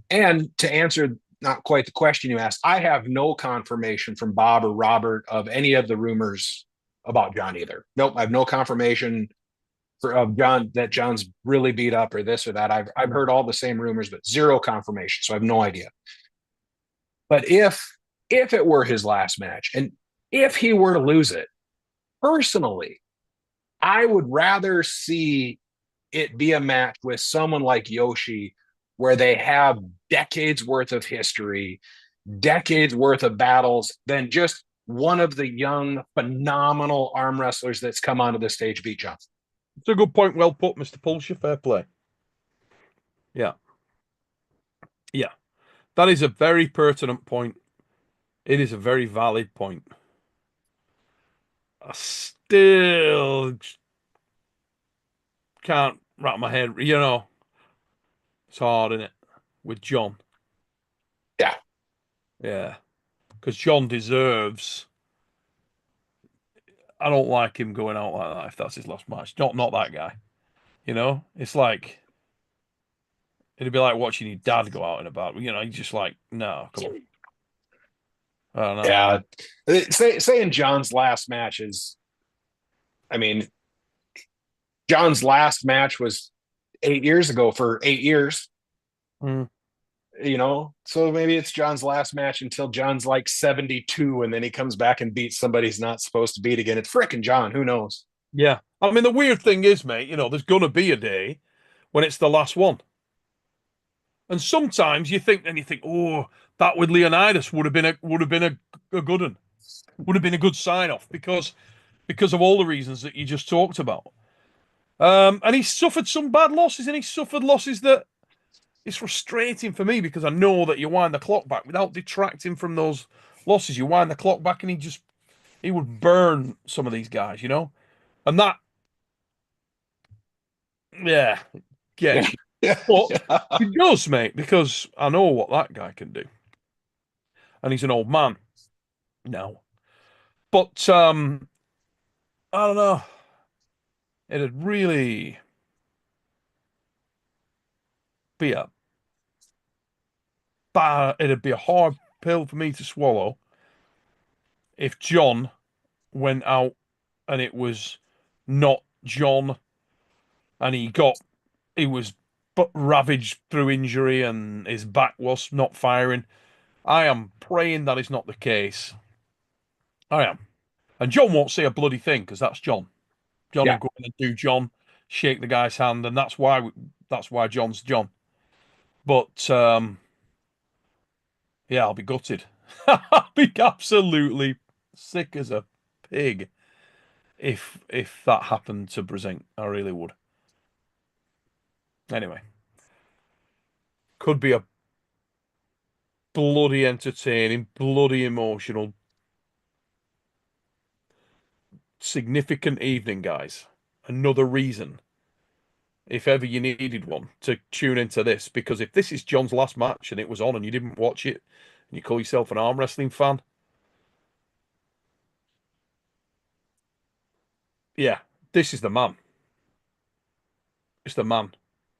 and to answer not quite the question you asked, I have no confirmation from Bob or Robert of any of the rumors about John either. Nope, I have no confirmation of John that John's really beat up or this or that. I've heard all the same rumors, but zero confirmation, so I have no idea. But if it were his last match, and if he were to lose it, personally, I would rather see it be a match with someone like Yoshi where they have decades worth of history, decades worth of battles, than just one of the young, phenomenal arm wrestlers that's come onto the stage beat John. It's a good point. Well put, Mr. Pulsher. Fair play. Yeah. Yeah. That is a very pertinent point. It is a very valid point. I still can't wrap my head, you know. It's hard, isn't it? With John. Yeah. Yeah. Because John deserves. I don't like him going out like that if that's his last match. Not that guy. You know? It's like it'd be like watching your dad go out in a battle. You know, you're just like, no, come on. I don't know. Yeah. Saying John's last match is, I mean, John's last match was 8 years ago for 8 years. Mm. you know, so maybe it's John's last match until John's like 72, and then he comes back and beats somebody he's not supposed to beat again. It's frickin' John. Who knows? Yeah. I mean, the weird thing is, mate, you know, there's going to be a day when it's the last one. And sometimes you think, oh, that with Leonidas would have been a good one, would have been a good sign off because of all the reasons that you just talked about. And he's suffered some bad losses, and he's suffered losses that it's frustrating for me because I know that you wind the clock back without detracting from those losses. You wind the clock back, and he would burn some of these guys, you know, and that, yeah, gets you. Yeah. But it does, mate, because I know what that guy can do, and he's an old man now. But I don't know. It'd really be a it'd be a hard pill for me to swallow if John went out and it was not John, and he was ravaged through injury and his back was not firing. I am praying that is not the case. I am. And John won't say a bloody thing because that's John. John will Yeah. go in and do John, shake the guy's hand, and that's why John's John. But yeah, I'll be gutted. I'll be absolutely sick as a pig if that happened to Brzenk. I really would. Anyway, could be a bloody entertaining, bloody emotional, significant evening, guys. Another reason, if ever you needed one, to tune into this. Because if this is John's last match and it was on and you didn't watch it, and you call yourself an arm wrestling fan, yeah, this is the man. It's the man.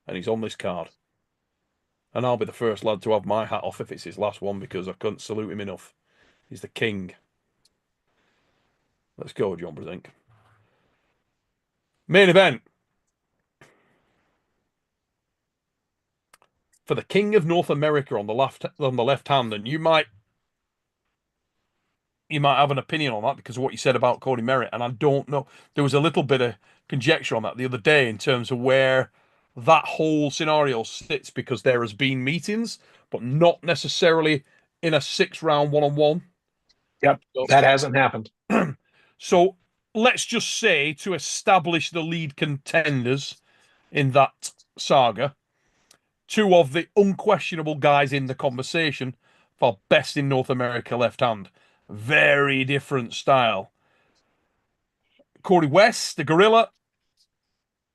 And he's on this card. And I'll be the first lad to have my hat off if it's his last one because I couldn't salute him enough. He's the king. Let's go, John Brzenk. Main event. For the King of North America on the left hand, and you might have an opinion on that because of what you said about Cody Merritt, and I don't know. There was a little bit of conjecture on that the other day in terms of where that whole scenario sits because there has been meetings, but not necessarily in a 6-round one-on-one. Yep, that hasn't happened. So let's just say to establish the lead contenders in that saga, two of the unquestionable guys in the conversation for best in North America left hand. Very different style. Corey West, the gorilla,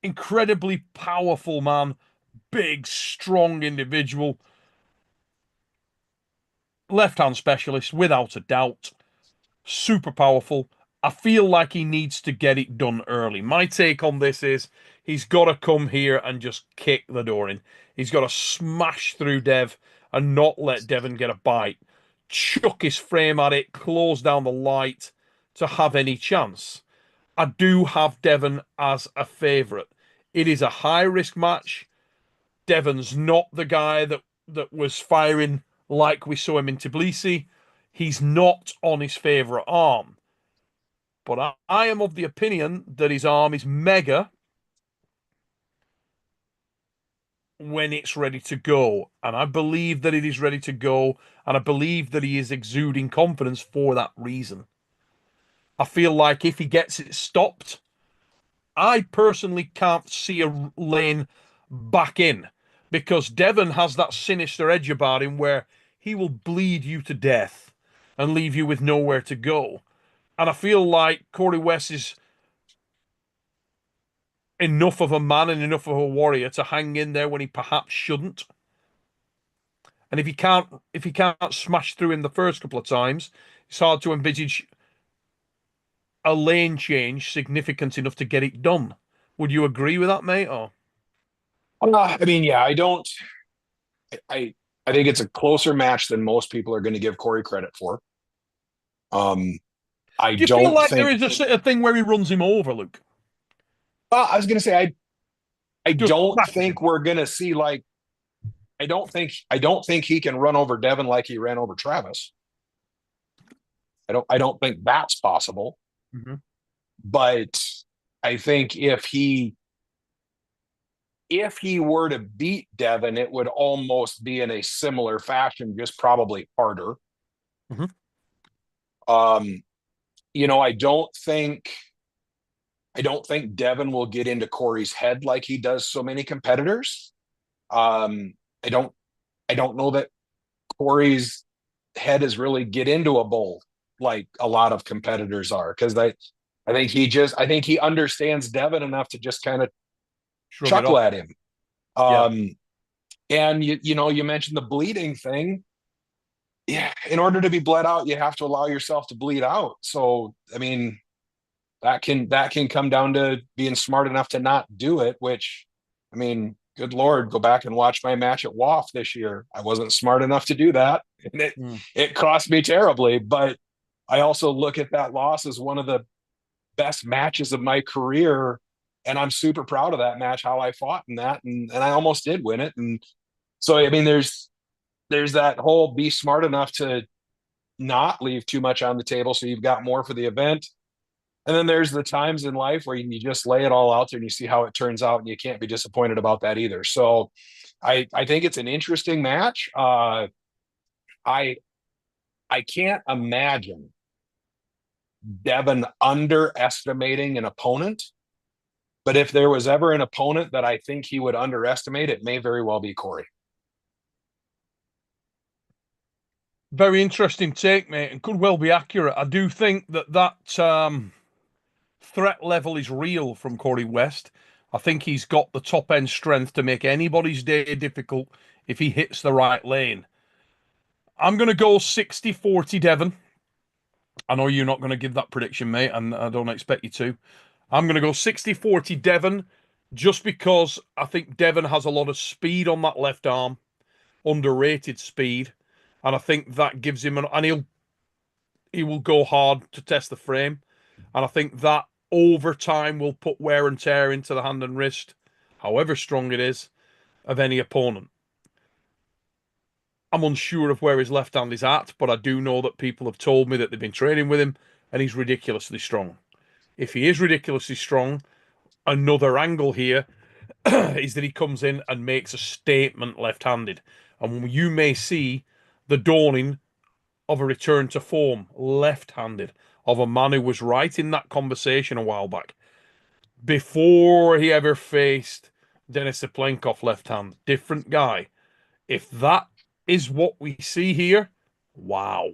incredibly powerful man, big, strong individual, left hand specialist, without a doubt, super powerful. I feel like he needs to get it done early. My take on this is he's got to come here and just kick the door in. He's got to smash through Dev and not let Devon get a bite. Chuck his frame at it, close down the light to have any chance. I do have Devon as a favourite. It is a high-risk match. Devon's not the guy that was firing like we saw him in Tbilisi. He's not on his favourite arm. But I am of the opinion that his arm is mega when it's ready to go. And I believe that it is ready to go. And I believe that he is exuding confidence for that reason. I feel like if he gets it stopped, I personally can't see a lane back in. Because Devon has that sinister edge about him where he will bleed you to death and leave you with nowhere to go. And I feel like Corey West is enough of a man and enough of a warrior to hang in there when he perhaps shouldn't. And if he can't smash through him the first couple of times, it's hard to envisage a lane change significant enough to get it done. Would you agree with that, mate? Or I mean, yeah, I don't. I think it's a closer match than most people are going to give Corey credit for. I do you don't feel like think there is a thing where he runs him over, Luke? I was going to say I Just don't smashes think him. we're going to see like I don't think he can run over Devin like he ran over Travis. I don't think that's possible. Mm-hmm. But I think if he were to beat Devin, it would almost be in a similar fashion, just probably harder. Mm-hmm. I don't think Devin will get into Corey's head like he does so many competitors. I don't know that Corey's head is really get into a bowl like a lot of competitors are, because I think he understands Devin enough to just kind of chuckle at him. And you mentioned the bleeding thing. Yeah, in order to be bled out, you have to allow yourself to bleed out. So, I mean, that can come down to being smart enough to not do it, which, I mean, good Lord, go back and watch my match at WAF this year. I wasn't smart enough to do that, and it cost me terribly. But I also look at that loss as one of the best matches of my career, and I'm super proud of that match, how I fought in that, and I almost did win it. And so, I mean, there's that whole be smart enough to not leave too much on the table so you've got more for the event. And then there's the times in life where you just lay it all out there and you see how it turns out, and you can't be disappointed about that either. So I think it's an interesting match. I can't imagine Devin underestimating an opponent, but if there was ever an opponent that I think he would underestimate, it may very well be Corey. Very interesting take, mate, and could well be accurate. I do think that threat level is real from Corey West. I think he's got the top end strength to make anybody's day difficult if he hits the right lane. I'm going to go 60-40 Devin. I know you're not going to give that prediction, mate, and I don't expect you to. I'm going to go 60-40 Devin, just because I think Devin has a lot of speed on that left arm, underrated speed, and I think that gives him and he will go hard to test the frame, and I think that over time will put wear and tear into the hand and wrist, however strong it is, of any opponent. I'm unsure of where his left hand is at, but I do know that people have told me that they've been training with him and he's ridiculously strong. If he is ridiculously strong, another angle here is that he comes in and makes a statement left-handed. And you may see the dawning of a return to form left-handed of a man who was right in that conversation a while back. Before he ever faced Denis Seplenkov left hand, different guy. If that is what we see here, wow.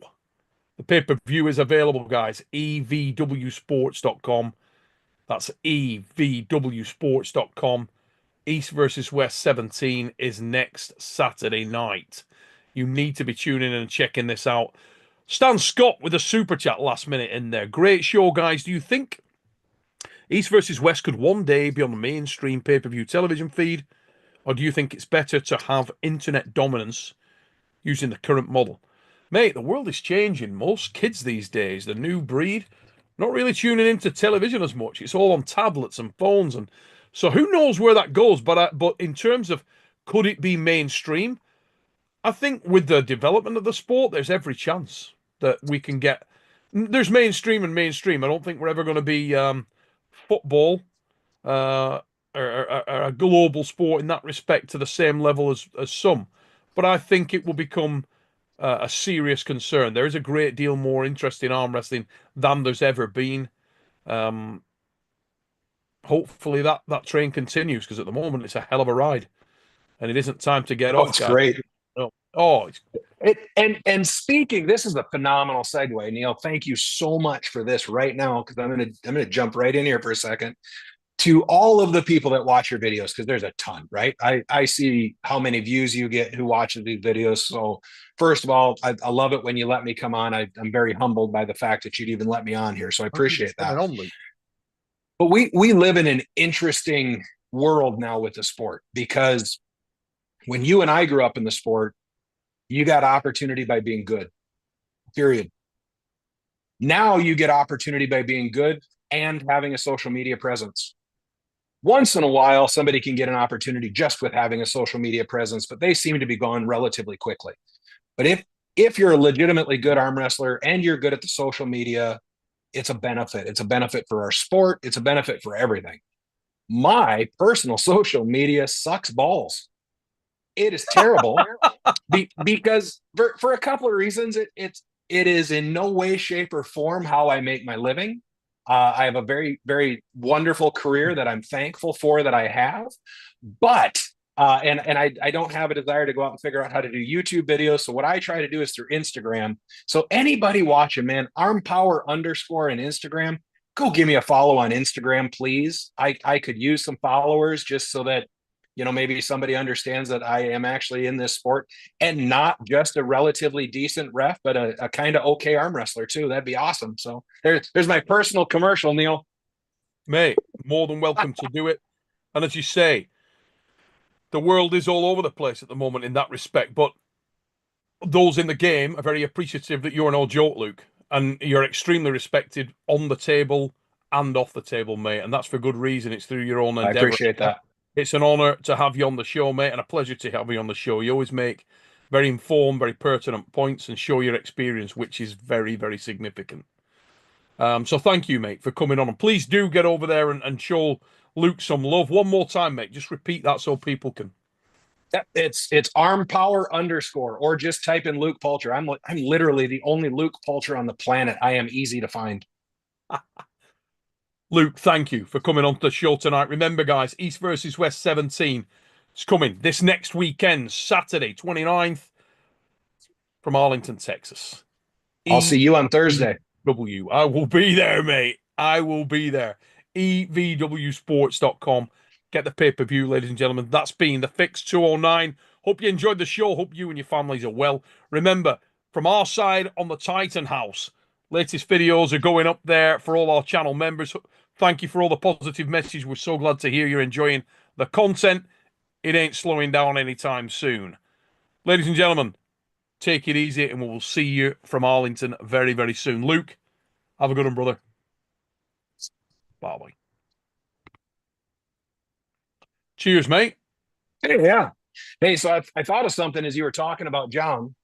The pay-per-view is available, guys. evwsports.com. That's evwsports.com. East versus West 17 is next Saturday night. You need to be tuning in and checking this out. Stan Scott with a super chat last minute in there. Great show, guys. Do you think East versus West could one day be on the mainstream pay-per-view television feed? Or do you think it's better to have internet dominance using the current model? Mate, the world is changing. Most kids these days, the new breed, not really tuning into television as much. It's all on tablets and phones, and so who knows where that goes. But in terms of could it be mainstream, I think with the development of the sport, there's every chance that we can get. There's mainstream and mainstream. I don't think we're ever going to be football or a global sport in that respect to the same level as some. But I think it will become a serious concern. There is a great deal more interest in arm wrestling than there's ever been. Hopefully that train continues, because at the moment it's a hell of a ride, and it isn't time to get off. It's great. Oh, and speaking, this is a phenomenal segue, Neil. Thank you so much for this right now, because I'm gonna jump right in here for a second. To all of the people that watch your videos, because there's a ton, right? I see how many views you get who watches these videos. So first of all, I love it when you let me come on. I'm very humbled by the fact that you'd even let me on here. So I appreciate that. But we live in an interesting world now with the sport, because when you and I grew up in the sport, you got opportunity by being good, period. Now you get opportunity by being good and having a social media presence. once in a while, somebody can get an opportunity just with having a social media presence, but they seem to be gone relatively quickly. But if you're a legitimately good arm wrestler and you're good at the social media, it's a benefit. It's a benefit for our sport. It's a benefit for everything. My personal social media sucks balls. It is terrible because for a couple of reasons. It is in no way, shape, or form how I make my living. I have a very, very wonderful career that I'm thankful for that I have, but and I don't have a desire to go out and figure out how to do YouTube videos. So what I try to do is through Instagram. So anybody watching, man, arm power _ in Instagram, go give me a follow on Instagram, please. I could use some followers just so that, maybe somebody understands that I am actually in this sport and not just a relatively decent ref, but a kind of okay arm wrestler too. That'd be awesome. So there's my personal commercial, Neil. Mate, more than welcome to do it. And as you say, the world is all over the place at the moment in that respect. But those in the game are very appreciative that you're an old joke, Luke. And you're extremely respected on the table and off the table, mate. And that's for good reason. It's through your own endeavor. I appreciate that. It's an honor to have you on the show, mate, and a pleasure to have you on the show. You always make very informed, very pertinent points and show your experience, which is very, very significant. So thank you, mate, for coming on. And please do get over there and show Luke some love. One more time, mate. Just repeat that so people can. It's arm power _ or just type in Luke Poulter. I'm literally the only Luke Poulter on the planet. I am easy to find. Luke, thank you for coming on the show tonight. Remember, guys, East versus West 17 is coming this next weekend, Saturday, 29th, from Arlington, Texas. I'll see you on Thursday. I will be there, mate. I will be there. evwsports.com. Get the pay-per-view, ladies and gentlemen. That's been The Fix 209. Hope you enjoyed the show. Hope you and your families are well. Remember, from our side on the Titan House, latest videos are going up there for all our channel members. Thank you for all the positive messages. We're so glad to hear you're enjoying the content. It ain't slowing down anytime soon. Ladies and gentlemen, take it easy, and we will see you from Arlington very, very soon. Luke, have a good one, brother. Bye-bye. Cheers, mate. Hey, yeah. Hey, so I thought of something as you were talking about John.